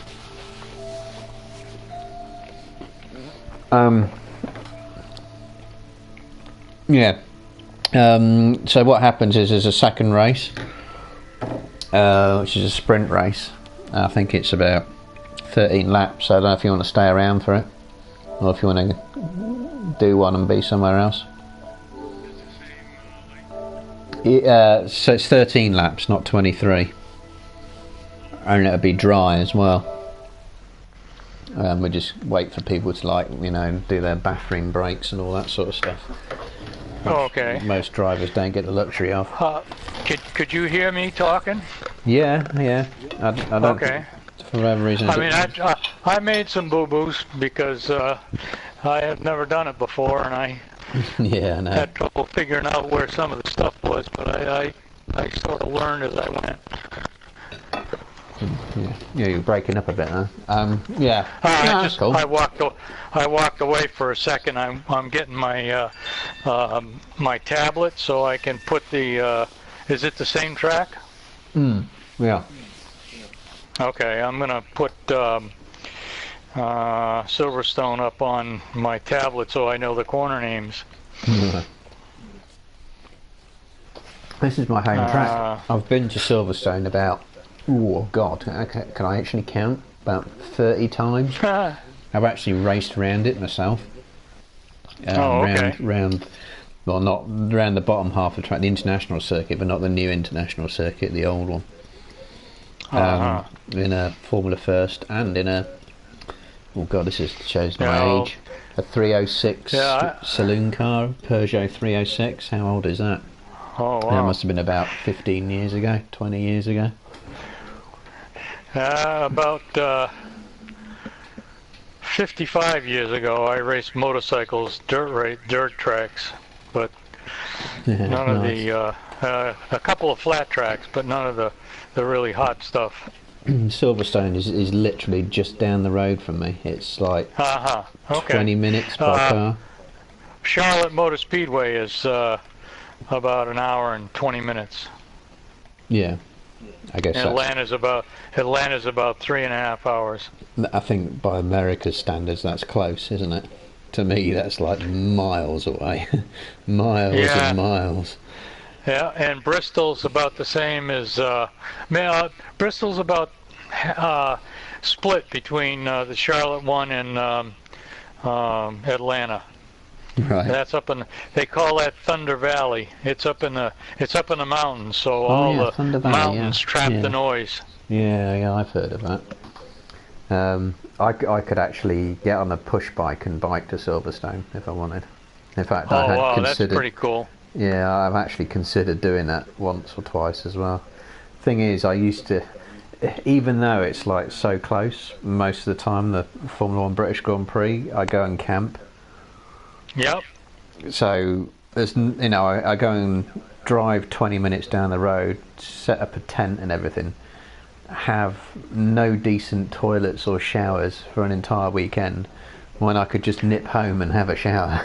Yeah. So what happens is there's a second race, which is a sprint race. I think it's about 13 laps. So I don't know if you want to stay around for it, or if you want to do one and be somewhere else. So it's 13 laps, not 23, and it'll be dry as well. We just wait for people to do their bathroom breaks and all that sort of stuff. Okay. Most drivers don't get the luxury of. Could you hear me talking? Yeah. I don't. Okay. For whatever reason. I mean, I made some boo-boos because I had never done it before, and I yeah, I know. had trouble figuring out where some of the stuff was, but I sort of learned as I went. Yeah, you're breaking up a bit, huh? Yeah. That's cool. I walked away for a second. I'm getting my my tablet so I can put the. Is it the same track? Yeah. Okay, I'm gonna put Silverstone up on my tablet so I know the corner names. This is my home track. I've been to Silverstone about. Oh God! Okay, can I actually count? About 30 times. I've actually raced around it myself. Round, well, not round the bottom half of the track, the international circuit, but not the new international circuit, the old one. In a Formula First and in a. Oh God, shows my age. A 306 saloon car, Peugeot 306. How old is that? Oh wow! That must have been about 15 years ago, 20 years ago. About 55 years ago, I raced motorcycles, dirt tracks, but none of the a couple of flat tracks, but none of the really hot stuff. Silverstone is literally just down the road from me. It's like okay. 20 minutes by car. Charlotte Motor Speedway is about an hour and 20 minutes. Yeah. I guess Atlanta's about 3.5 hours. I think by America's standards that's close, isn't it? To me that's like miles away. Miles and miles. Yeah, and Bristol's about the same as Bristol's about split between the Charlotte one and Atlanta. Right. That's up in. They call that Thunder Valley. It's up in the mountains, so all the mountains trap the noise. Yeah, I've heard of that. I could actually get on a push bike and bike to Silverstone if I wanted. In fact, I had considered. That's pretty cool. Yeah, I've actually considered doing that once or twice as well. Thing is, I used to, even though it's like so close, most of the time the Formula One British Grand Prix, I go and camp. Yep. So there's, I go and drive 20 minutes down the road, set up a tent and everything, have no decent toilets or showers for an entire weekend, when I could just nip home and have a shower.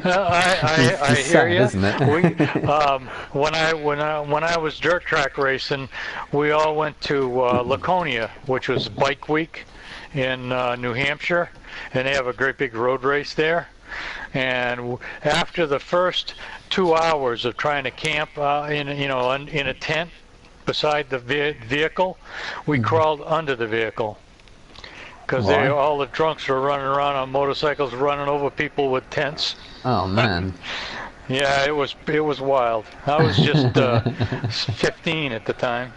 I hear you. Isn't it? When I was dirt track racing, we all went to Laconia, which was Bike Week in New Hampshire, and they have a great big road race there. And after the first 2 hours of trying to camp in a tent beside the vehicle, we crawled under the vehicle because all the drunks were running around on motorcycles, running over people with tents. Oh man! Yeah, it was wild. I was just 15 at the time.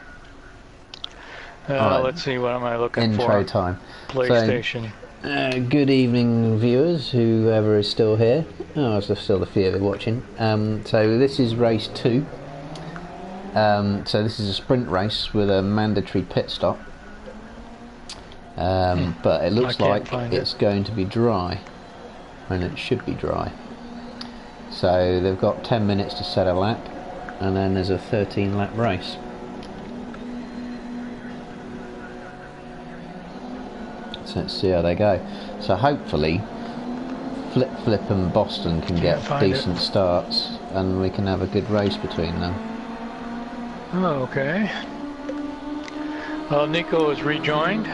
Right. Let's see, what am I looking Intro for? time. PlayStation. So, good evening, viewers, whoever is still here. Oh, there's still a few of you watching. So this is race 2. So this is a sprint race with a mandatory pit stop. But it looks like it's going to be dry, and it should be dry. So they've got 10 minutes to set a lap, and then there's a 13 lap race. So let's see how they go. So hopefully Flip and Boston can get decent starts, and we can have a good race between them. Oh, okay. Nico is rejoined.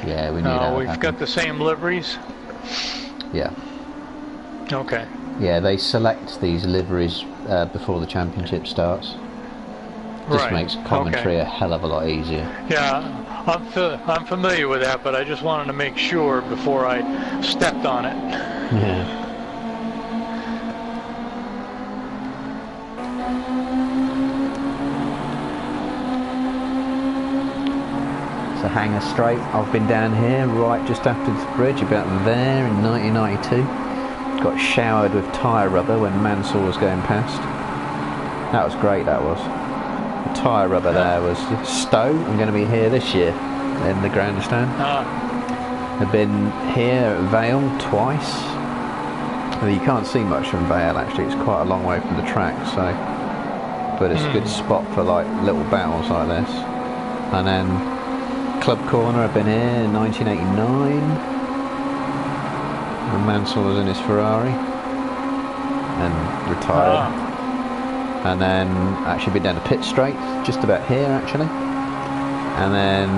Yeah, we need we've got the same liveries. Yeah. Okay. Yeah, they select these liveries before the championship starts. Just makes commentary a hell of a lot easier. Yeah, I'm familiar with that, but I just wanted to make sure before I stepped on it. Yeah. So Hanger Straight, I've been down here right just after the bridge, about there in 1992. Got showered with tyre rubber when Mansell was going past. That was great, that was. The tyre rubber there was Stowe. I'm going to be here this year in the grandstand. I've been here at Vale twice. Well, you can't see much from Vale actually, it's quite a long way from the track, so but it's a good spot for like little battles like this. And then Club Corner, I've been here in 1989 when Mansell was in his Ferrari and retired. And then actually been down to Pit Straight, just about here actually. And then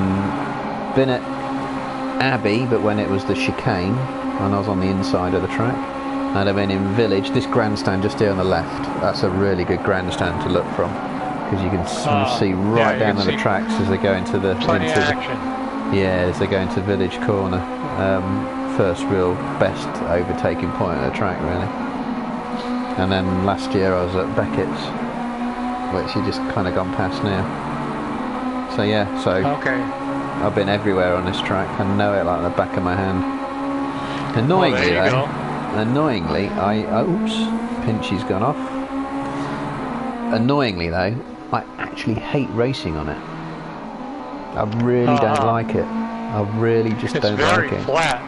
been at Abbey, but when it was the chicane, when I was on the inside of the track. And I've been in Village, this grandstand just here on the left. That's a really good grandstand to look from, because you can see right down on the tracks as they go into the as they go into Village Corner. First real best overtaking point of the track really. And then last year I was at Beckett's, which you just kind of gone past now. So yeah, I've been everywhere on this track. I know it like the back of my hand. Annoyingly oops, Pinchy's gone off. Annoyingly though, I actually hate racing on it. I really don't like it. I really just don't like it. It's very flat.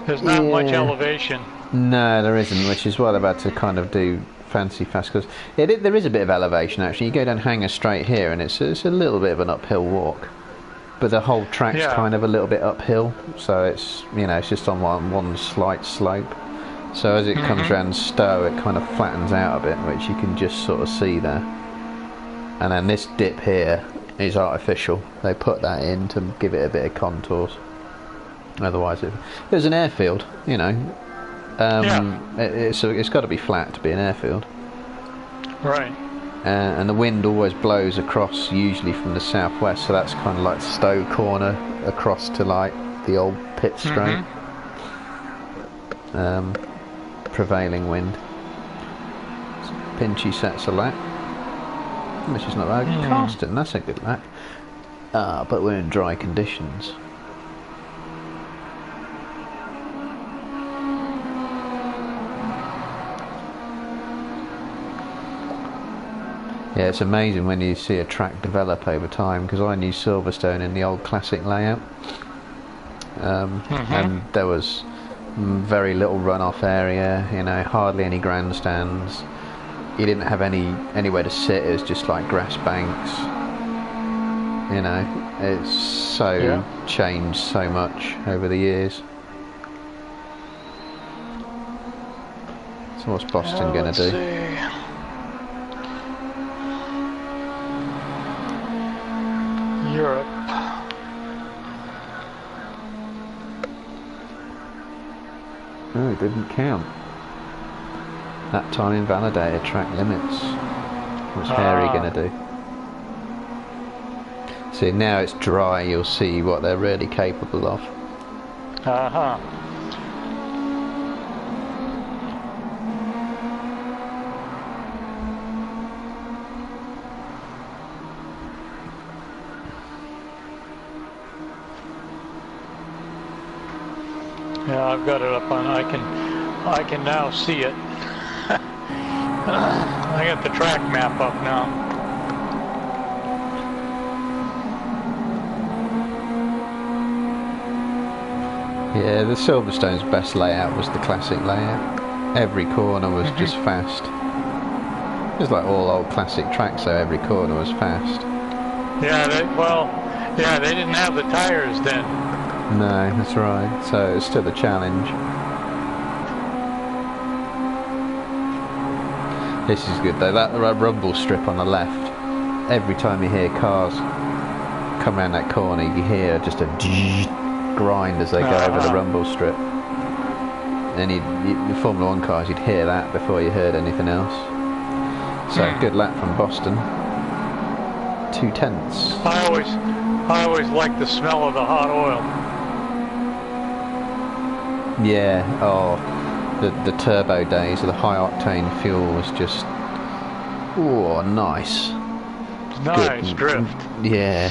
There's not much elevation. No, there isn't, which is what I'm about to kind of do fancy fast, because there is a bit of elevation actually. You go down Hanger Straight here and it's a little bit of an uphill walk, but the whole track's kind of a little bit uphill, so it's, you know, it's just on one slight slope. So as it comes around Stowe, it kind of flattens out a bit, which you can just sort of see there. And then this dip here is artificial. They put that in to give it a bit of contours. Otherwise, if it was an airfield, you know, it's got to be flat to be an airfield. Right. And the wind always blows across, usually from the southwest, so that's kind of like Stowe Corner across to like the old Pit Straight. Prevailing wind. Pinchy sets a lap, which is not bad. Carston, that's a good lap. But we're in dry conditions. Yeah, it's amazing when you see a track develop over time, because I knew Silverstone in the old classic layout, and there was very little runoff area, you know, hardly any grandstands. You didn't have anywhere to sit. It was just like grass banks. You know, it's so changed so much over the years. So what's Boston going to do? Europe. Oh, it didn't count. That time invalidated track limits. What's Harry going to do? See, now it's dry, you'll see what they're really capable of. Yeah, I've got it up on. I can now see it. I got the track map up now. Yeah, the Silverstone's best layout was the classic layout. Every corner was just fast. It was like all old classic tracks, so every corner was fast. Yeah, they didn't have the tires then. No, that's right. So it's still a challenge. This is good though. That rumble strip on the left. Every time you hear cars come around that corner, you hear just a grind as they go over the rumble strip. And the Formula 1 cars, you'd hear that before you heard anything else. So good lap from Boston. 2/10. I always like the smell of the hot oil. Yeah. Oh, the turbo days of the high octane fuel was just nice. Nice drift. Yeah.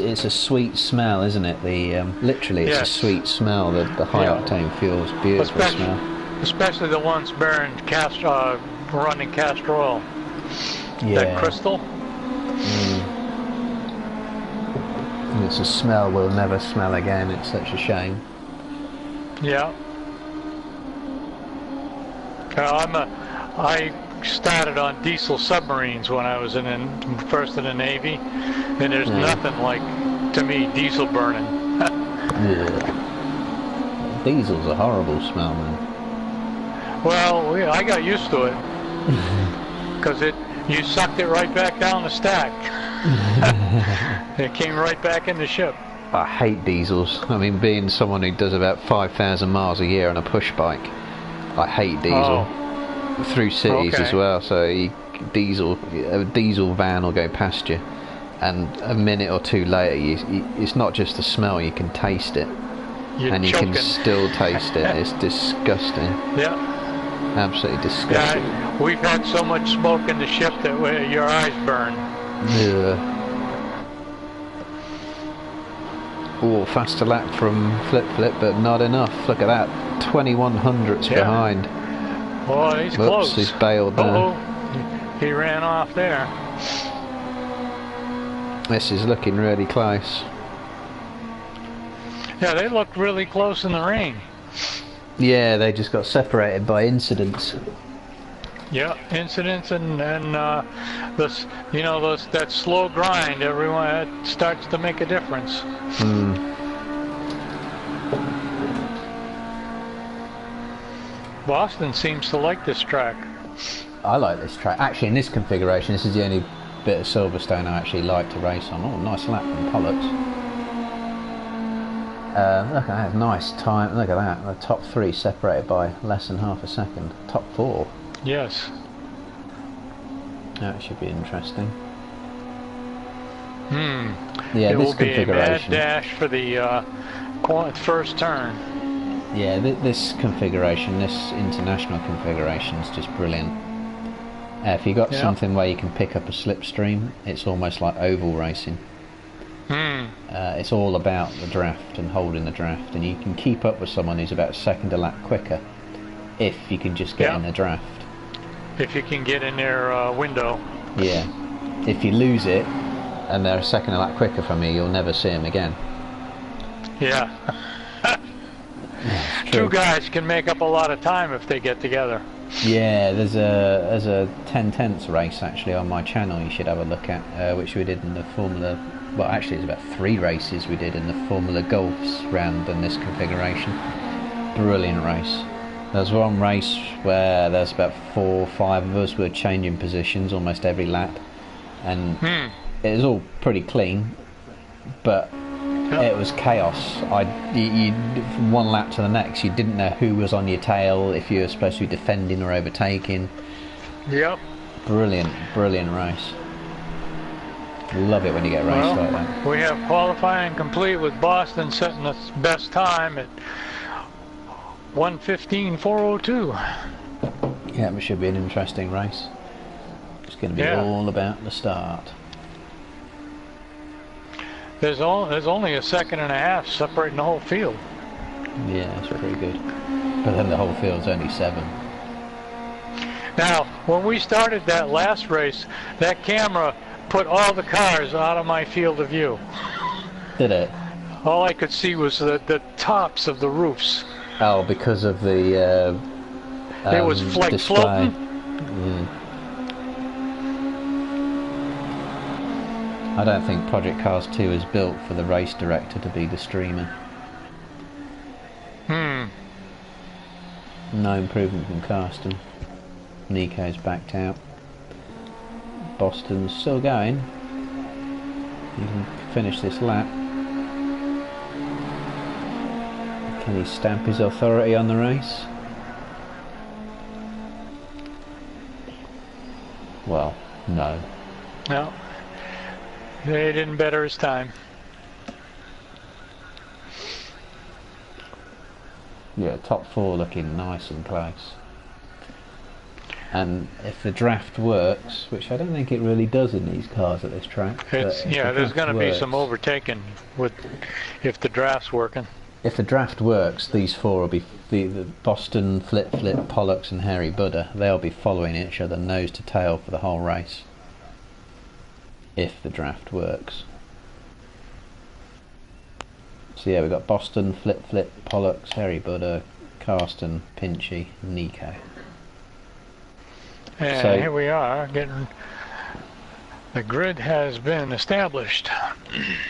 It's a sweet smell, isn't it? Literally, it's a sweet smell. The high octane fuel is beautiful smell. Especially the ones running cast oil. Yeah. That crystal. It's a smell we'll never smell again. It's such a shame. Yeah. I started on diesel submarines when I was first in the Navy, and there's nothing like, to me, diesel burning. Diesel's a horrible smell, man. Well, I got used to it because you sucked it right back down the stack. It came right back in the ship. I hate diesels. I mean, being someone who does about 5,000 miles a year on a push bike, I hate diesel. Through cities as well, so a diesel van will go past you, and a minute or two later, it's not just the smell, you can taste it. You're and you choking. can still taste it. It's disgusting. Yeah. Absolutely disgusting. Yeah, we've had so much smoke in the ship that your eyes burn. Yeah. Oh, faster lap from Flip, but not enough. Look at that, 2100s behind. Oh, he's close. He's bailed now. He ran off there. This is looking really close. Yeah, they looked really close in the rain. Yeah, they just got separated by incidents. Yeah, incidents and this, that slow grind. Everyone starts to make a difference. Boston seems to like this track. I like this track. Actually, in this configuration, this is the only bit of Silverstone I actually like to race on. Oh, nice lap from Pollux. Look at that, nice time. Look at that, the top three separated by less than half a second. Top four. Yes. That should be interesting. Yeah, this will configuration. Be a mad dash for the first turn. Yeah, this configuration, this international configuration is just brilliant. If you got something where you can pick up a slipstream, it's almost like oval racing. It's all about the draft and holding the draft, and you can keep up with someone who's about a second a lap quicker if you can just get in the draft. If you can get in their window. Yeah. If you lose it and they're a second a lap quicker from you, you'll never see them again. Yeah. Two guys can make up a lot of time if they get together. Yeah, there's a 10/10 race actually on my channel you should have a look at, which we did in the Formula. Well, actually, it's about 3 races we did in the Formula Golfs round in this configuration. Brilliant race. There was one race where there's about 4 or 5 of us were changing positions almost every lap, and it was all pretty clean, but it was chaos. From one lap to the next, you didn't know who was on your tail, if you were supposed to be defending or overtaking. Yep. Brilliant race. Love it when you get a race like that. We have qualifying complete with Boston setting the best time at 1:15.402. Yeah, it should be an interesting race. It's going to be all about the start. there's only a second and a half separating the whole field. Yeah, that's pretty good. But then the whole field's only 7. Now, when we started that last race, that camera put all the cars out of my field of view. Did it? All I could see was the tops of the roofs. Oh, because of the it was like display. floating. Yeah. I don't think Project Cars 2 is built for the race director to be the streamer. No improvement from Karsten. Nico's backed out. Boston's still going. He can finish this lap. Can he stamp his authority on the race? Well, no. No. They didn't better his time. Yeah, top 4 looking nice and close. And if the draft works, which I don't think it really does in these cars at this track. Yeah, there's going to be some overtaking if the draft's working. If the draft works, these 4 will be the Boston, Flip, Pollux and Harry Buddha. They'll be following each other nose to tail for the whole race. If the draft works. So yeah, we've got Boston, Flip, Pollux, Harry Buddha, Karsten, Pinchy, Nico. And so, here we are, the grid has been established.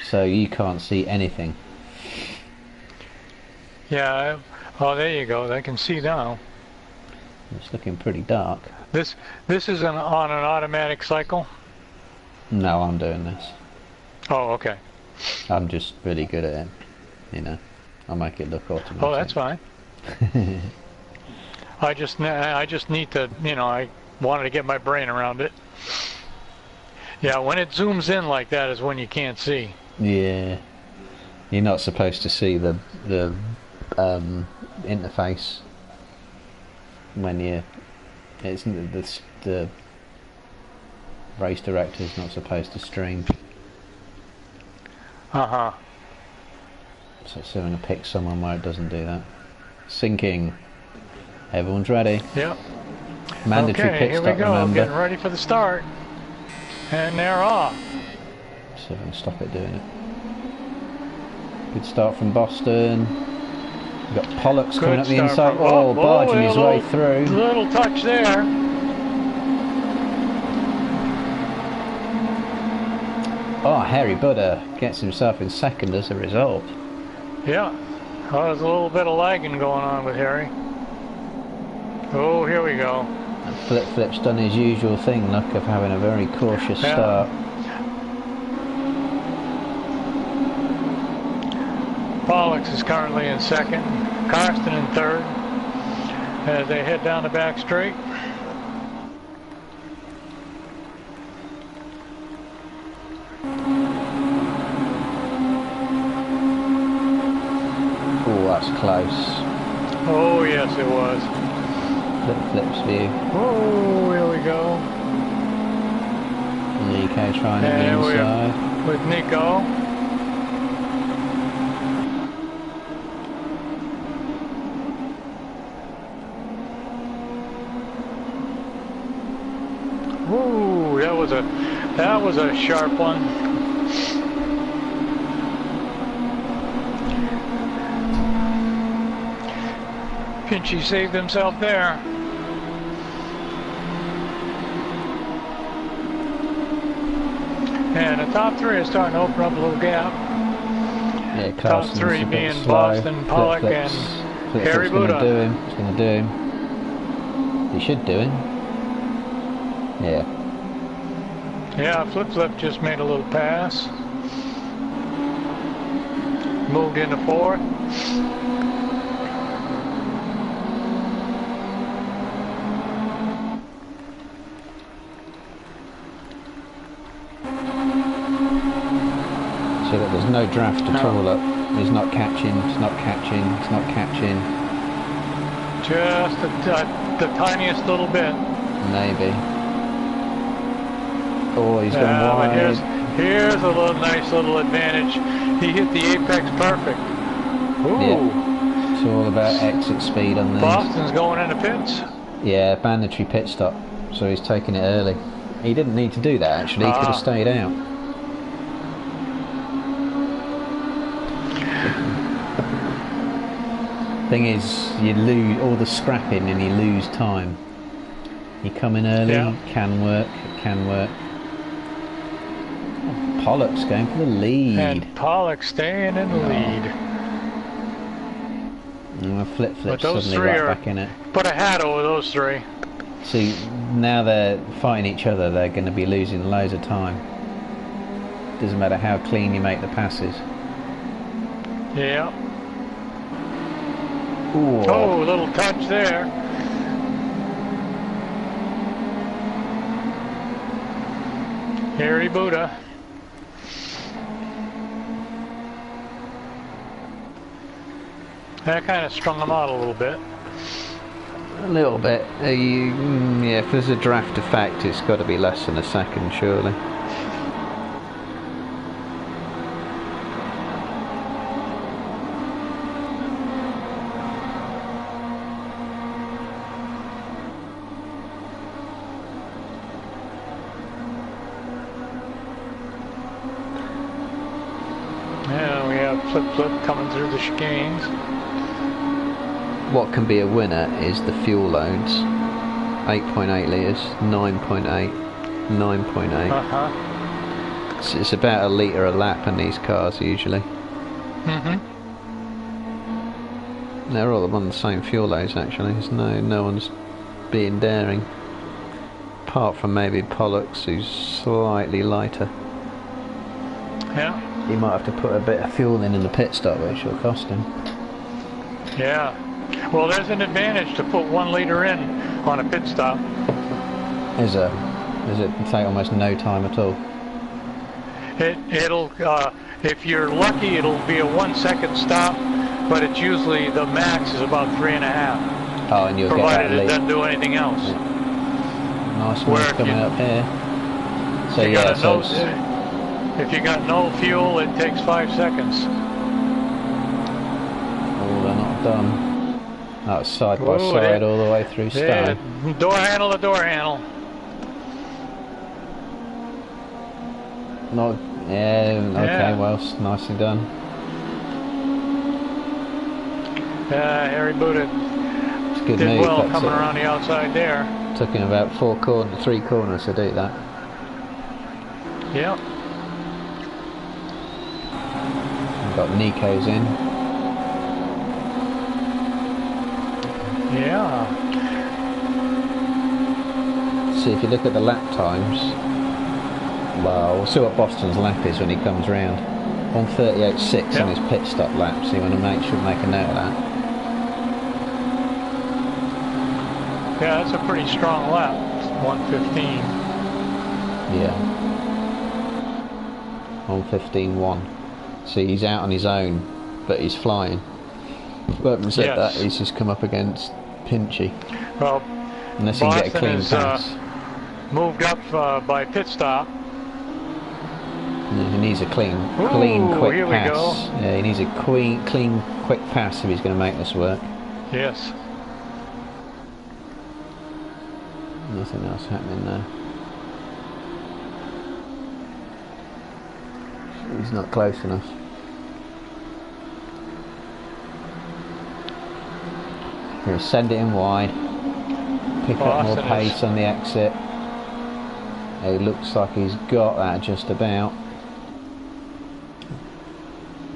So you can't see anything. Yeah, oh there you go, I can see now. It's looking pretty dark. This is on an automatic cycle? No, I'm doing this. Oh, okay. I'm just really good at it. You know, I'll make it look automatic. Oh, that's fine. I just need to, you know, I wanted to get my brain around it. Yeah, when it zooms in like that is when you can't see. Yeah, you're not supposed to see the interface when the race director's not supposed to stream. So I'm going to pick someone where it doesn't do that. Syncing. Everyone's ready. Yep. Mandatory okay, pit here stop, we go. remember. Getting ready for the start. And they're off. So I'm stop it doing it. Good start from Boston. We've got Pollux coming up the inside. Barging his way through. Little touch there. Oh, Harry Buddha gets himself in second as a result. Yeah. Oh, there's a little bit of lagging going on with Harry. Oh, here we go. And Flip's done his usual thing, look, of having a very cautious start. Pollux is currently in second. Karsten in third as they head down the back straight. Oh, that's close. Oh, yes, it was. Flip's view. Oh, here we go. Nico trying to the inside. With Nico. Ooh, that was a sharp one. Pinchy saved himself there. And the top 3 is starting to open up a little gap. Yeah, top 3 being Boston, Pollux, and Harry Buddha. It's going to do him. He should do him. Yeah. Yeah, Flip just made a little pass. Moved into 4th. So that there's no draft at all up. He's not catching, it's not catching, it's not catching. Just the tiniest little bit. Maybe. Oh, he's gone wide. Here's a nice little advantage. He hit the apex perfect. Ooh. Yeah. It's all about exit speed on these. Boston's going into pits. Yeah, mandatory pit stop. So he's taking it early. He didn't need to do that actually. He could have stayed out. Thing is, you lose all the scrapping and you lose time. You come in early, can work, it can work. Oh, Pollock's going for the lead. And Pollock staying in the lead. Flip suddenly right back in it. Put a hat over those three. See, now they're fighting each other, they're going to be losing loads of time. Doesn't matter how clean you make the passes. Yeah. Ooh. Oh, a little touch there. Harry Buddha. That kind of strung him out a little bit. A little bit. Yeah, if there's a draft effect, it's got to be less than a second, surely. Yeah, we have flip coming through the chicanes. What can be a winner is the fuel loads. 8.8 litres, 9.8, 9.8. It's about a litre a lap in these cars usually. They're all on the same fuel loads actually. There's no one's being daring. Apart from maybe Pollock's, who's slightly lighter. Yeah. He might have to put a bit of fuel in the pit stop, which will cost him. Yeah. Well, there's an advantage to put 1 litre in on a pit stop. Is it take almost no time at all? It'll if you're lucky, it'll be a 1 second stop, but it's usually the max is about 3.5. Oh, and you'll provided get that it doesn't do anything else. Yeah. Nice one coming up here. So yeah, if you got no fuel, it takes 5 seconds. Oh, they're not done. That was side by side all the way through stone. Door handle to door handle. Not, okay, well, nicely done. Harry Buddha Good did move, well coming around the outside there. Took him about 3 corners to do that. Yep. We've got Nico's in. Yeah. See, if you look at the lap times, well, we'll see what Boston's lap is when he comes round. 1:38.6 on his pit stop lap, so you want to make a note of that. Yeah, that's a pretty strong lap. 1:15. Yeah. 1:15.1. See, he's out on his own, but he's flying. But having said that, he's just come up against Pinchy. Well, unless he can get a clean pass. Moved up by pit stop. Yeah, he needs a clean, quick pass. Yeah, he needs a clean, quick pass if he's going to make this work. Yes. Nothing else happening there. He's not close enough. Here, send it in wide. Pick up more pace on the exit. It looks like he's got that just about.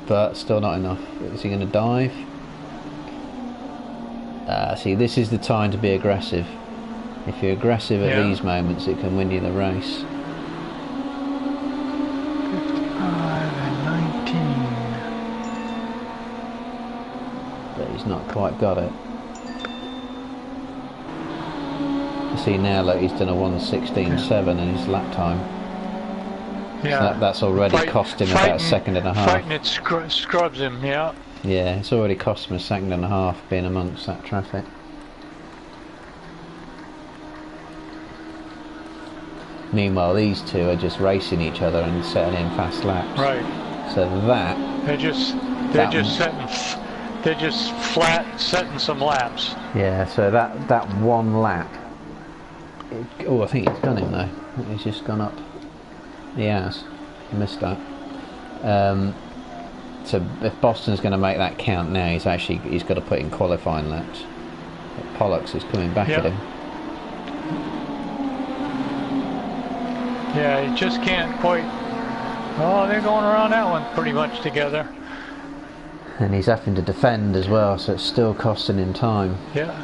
But still not enough. Is he going to dive? See, this is the time to be aggressive. If you're aggressive at these moments, it can win you the race. 55 and 19. But he's not quite got it. See now, like he's done a 1:16.7 in his lap time. Yeah, so that's already cost him about a second and a half. Fighting it scrubs him, yeah. Yeah, it's already cost him a second and a half being amongst that traffic. Meanwhile, these two are just racing each other and setting in fast laps. Right. So they're just flat setting some laps. Yeah. So that one lap. Oh, I think he's done him though. He's just gone up. He has. Missed that. So if Boston's going to make that count now, he's got to put in qualifying laps. But Pollux is coming back at him. Yeah, he just can't quite. Oh, they're going around that one pretty much together. And he's having to defend as well, so it's still costing him time. Yeah.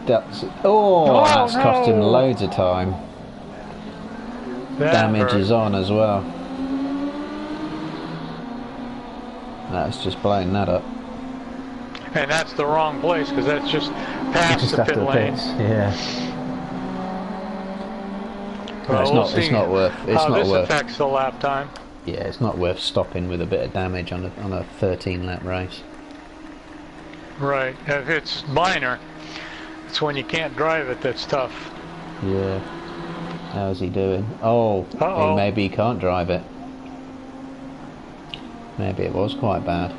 That's cost him loads of time. Damage is on as well. That's just blowing that up. And that's the wrong place, because that's just past the pit lane. Yeah. Well, it's not worth. It's not this worth. Affects the lap time. Yeah, it's not worth stopping with a bit of damage on a 13-lap race. Right. If it's minor, it's when you can't drive it that's tough. Yeah. How's he doing? Oh, maybe he can't drive it. Maybe it was quite bad.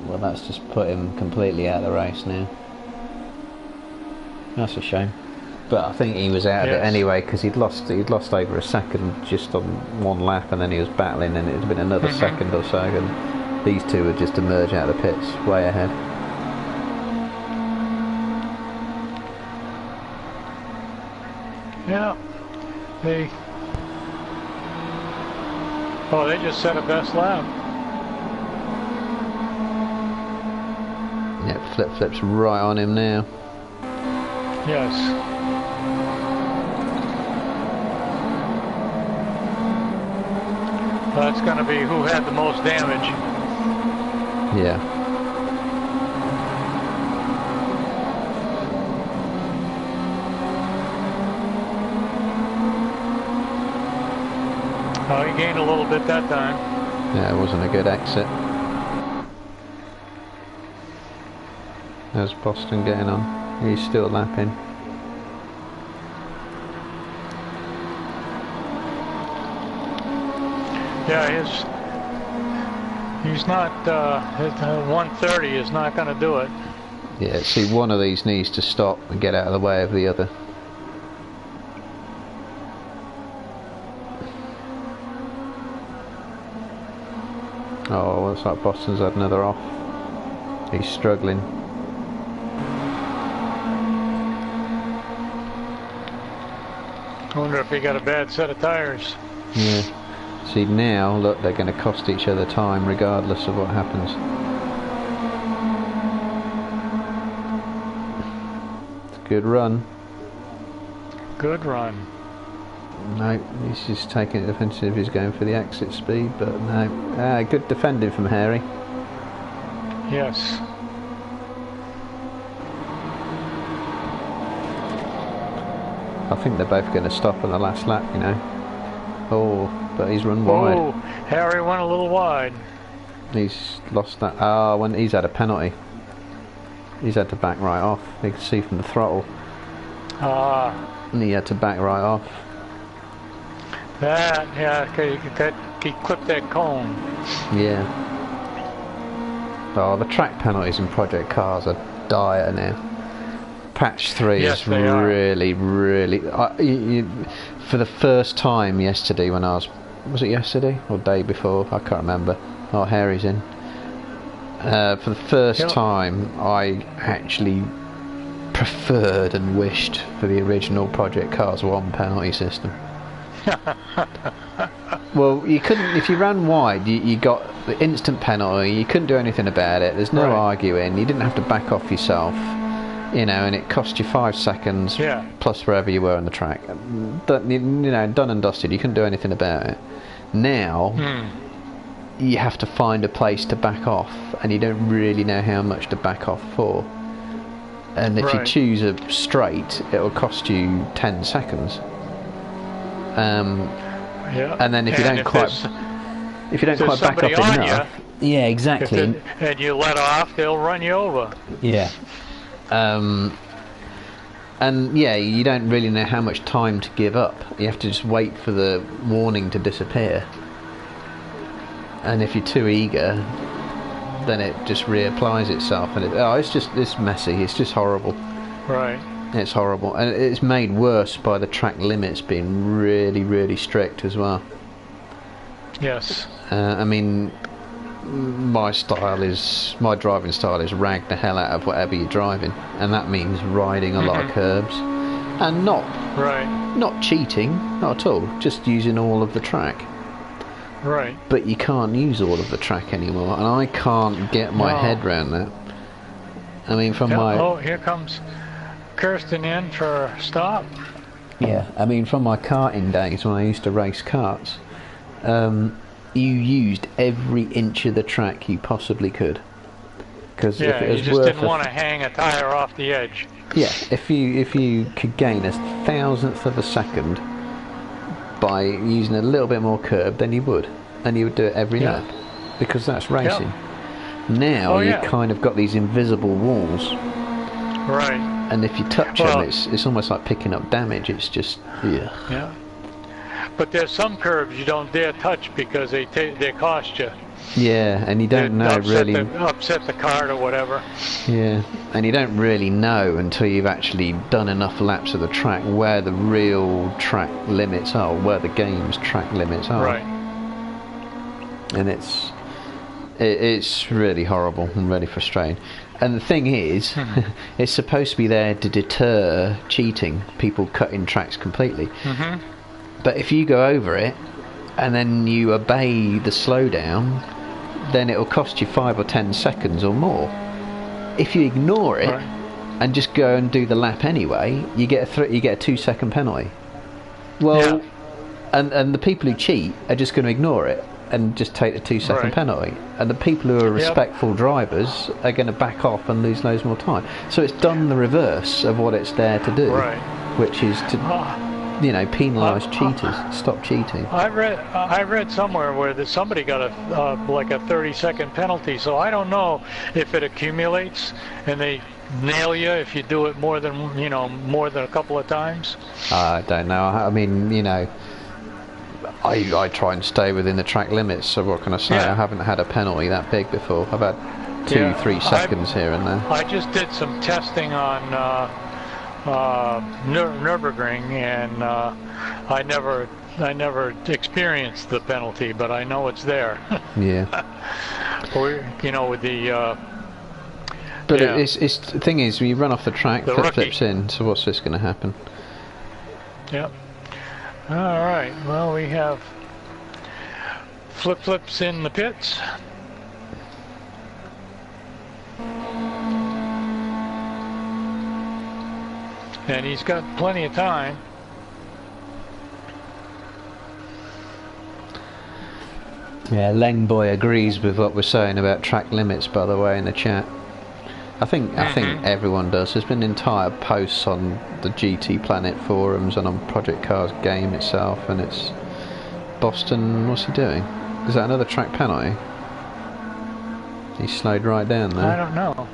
Well, that's just put him completely out of the race now. That's a shame. But I think he was out of it anyway, because he'd lost over a second just on one lap, and then he was battling, and it had been another second or so, and these two would just emerge out of the pits way ahead. Yeah, they just set a best lap. Yeah, flips right on him now. Yes. That's going to be who had the most damage. Yeah. Oh, he gained a little bit that time. Yeah, it wasn't a good exit. How's Boston getting on? He's still lapping. Yeah, he's not, his 130 is not going to do it. Yeah, see, one of these needs to stop and get out of the way of the other. Oh, looks like Boston's had another off. He's struggling. I wonder if he got a bad set of tires. Yeah. See, now, look, they're going to cost each other time regardless of what happens. It's a good run. Good run. No, he's just taking it defensive. He's going for the exit speed, but no. Good defending from Harry. Yes. I think they're both going to stop on the last lap, you know. Oh, but he's run wide. Oh, Harry went a little wide. He's lost that. When he's had a penalty. He's had to back right off. You can see from the throttle. And he had to back right off. He clipped that cone. Yeah. Oh, the track penalties in Project Cars are dire now. Patch 3 is really, really... for the first time yesterday when I was it yesterday or day before? I can't remember. Oh, Harry's in. For the first time, I actually preferred and wished for the original Project Cars 1 penalty system. Well, you couldn't, if you ran wide, you got the instant penalty. You couldn't do anything about it. There's no arguing. You didn't have to back off yourself, you know, and it cost you 5 seconds plus wherever you were on the track. Done and dusted. You couldn't do anything about it. Now you have to find a place to back off, and you don't really know how much to back off for. And if you choose a straight, it will cost you 10 seconds. And then if you don't quite back up enough, yeah, exactly. And you let off, they'll run you over. Yeah. And yeah, you don't really know how much time to give up. You have to just wait for the warning to disappear. And if you're too eager, then it just reapplies itself, and it's messy. It's just horrible. Right. It's horrible, and it's made worse by the track limits being really, really strict as well. Yes. I mean, my driving style is rag the hell out of whatever you're driving, and that means riding a lot of curbs, and not cheating, not at all, just using all of the track. Right. But you can't use all of the track anymore, and I can't get my head around that. I mean, Oh, here comes Kirsten in for a stop. Yeah, I mean, from my karting days when I used to race karts, you used every inch of the track you possibly could. Because if it was you just didn't want to hang a tire off the edge. Yeah, if you could gain a thousandth of a second by using a little bit more curb, then you would, and you would do it every lap, because that's racing. Now you've kind of got these invisible walls, right? And if you touch them, it's almost like picking up damage. It's just yeah. But there's some curbs you don't dare touch because they cost you. Yeah, and you don't know really. Upset the cart or whatever. Yeah, and you don't really know until you've actually done enough laps of the track where the real track limits are, where the game's track limits are. Right. And it's really horrible and really frustrating. And the thing is, it's supposed to be there to deter cheating, people cutting tracks completely. But if you go over it and then you obey the slowdown, then it'll cost you 5 or 10 seconds or more. If you ignore it and just go and do the lap anyway, you get a 2-second penalty. Well, and the people who cheat are just going to ignore it and just take the 2-second penalty. And the people who are respectful drivers are going to back off and lose loads more time. So it's done the reverse of what it's there to do, which is to penalise cheaters, stop cheating. I read somewhere where somebody got a 30-second penalty. So I don't know if it accumulates and they nail you if you do it more than a couple of times. I don't know. I mean, I try and stay within the track limits. So what can I say? I haven't had a penalty that big before. I've had 2-3 seconds here and there. I just did some testing on Nürburgring, and I never experienced the penalty, but I know it's there. Yeah. With the. But it's the thing is, when you run off the track, flips in. So what's this going to happen? Yep. All right. Well, we have flips in the pits. And he's got plenty of time. Yeah, Lengboy agrees with what we're saying about track limits, by the way, in the chat. I think everyone does. There's been entire posts on the GT Planet forums and on Project Cars game itself, and it's Boston. What's he doing? Is that another track penalty? He slowed right down there. I don't know.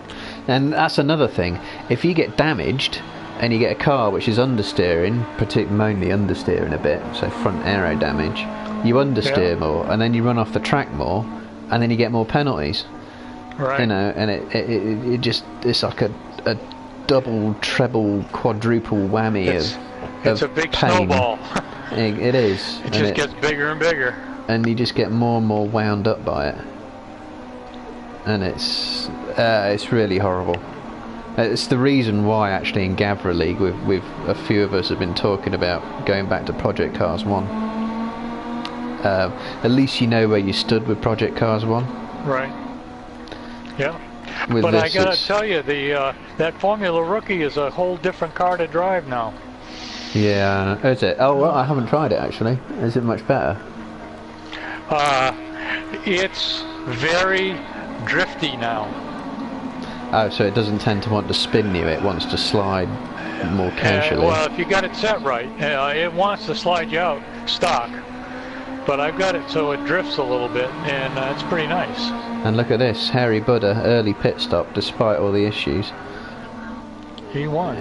And that's another thing. If you get damaged and you get a car which is understeering, mainly understeering a bit, so front aero damage, you understeer more, and then you run off the track more, and then you get more penalties. Right. And it's like a double, treble, quadruple whammy it's a big pain. Snowball. It is. It just gets bigger and bigger. And you just get more and more wound up by it. And it's really horrible. It's the reason why actually in GAVRA League we've a few of us have been talking about going back to Project Cars 1. At least you know where you stood with Project Cars 1. Right. Yeah. But I gotta tell you, that Formula Rookie is a whole different car to drive now. Yeah, is it? Oh, well, I haven't tried it actually. Is it much better? It's very drifty now. Oh, so it doesn't tend to want to spin you, it wants to slide more casually. Well, if you got it set right, it wants to slide you out stock. But I've got it so it drifts a little bit, and it's pretty nice. And look at this, Harry Buddha, early pit stop despite all the issues. He won.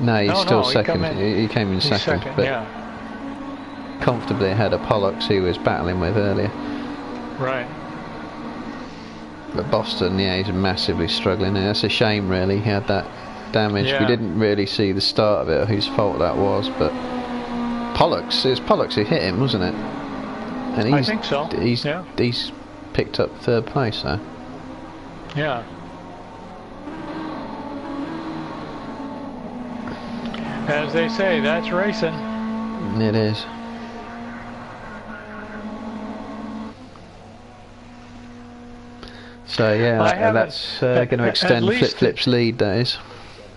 No, he's still no, second. He came in second, but yeah. comfortably ahead of Pollux, who was battling with earlier. Right. But Boston, yeah, he's massively struggling. And that's a shame, really. He had that damage. Yeah. We didn't really see the start of it, or whose fault that was, but Pollux, it was Pollux who hit him, wasn't it? And I think so. He's picked up third place, though. Yeah. As they say, that's racing. It is. So yeah, that's going to extend Flip-Flip's lead, that is.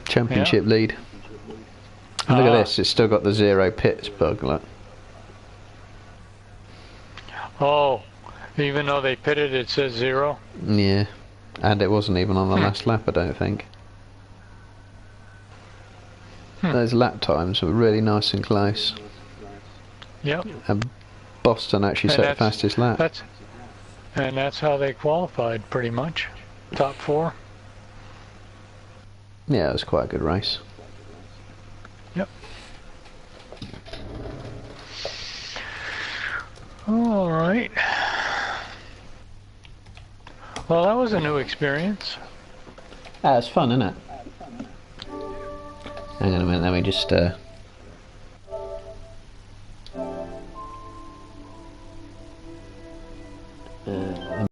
Championship lead. And look at this, it's still got the 0 pits bug, look. Oh, even though they pitted, it says 0? Yeah, and it wasn't even on the last lap, I don't think. Those lap times were really nice and close. Yep. And Boston actually set the fastest lap. And that's how they qualified, pretty much. Top 4. Yeah, it was quite a good race. Yep. All right. Well, that was a new experience. It's fun, isn't it? Hang on a minute, let me just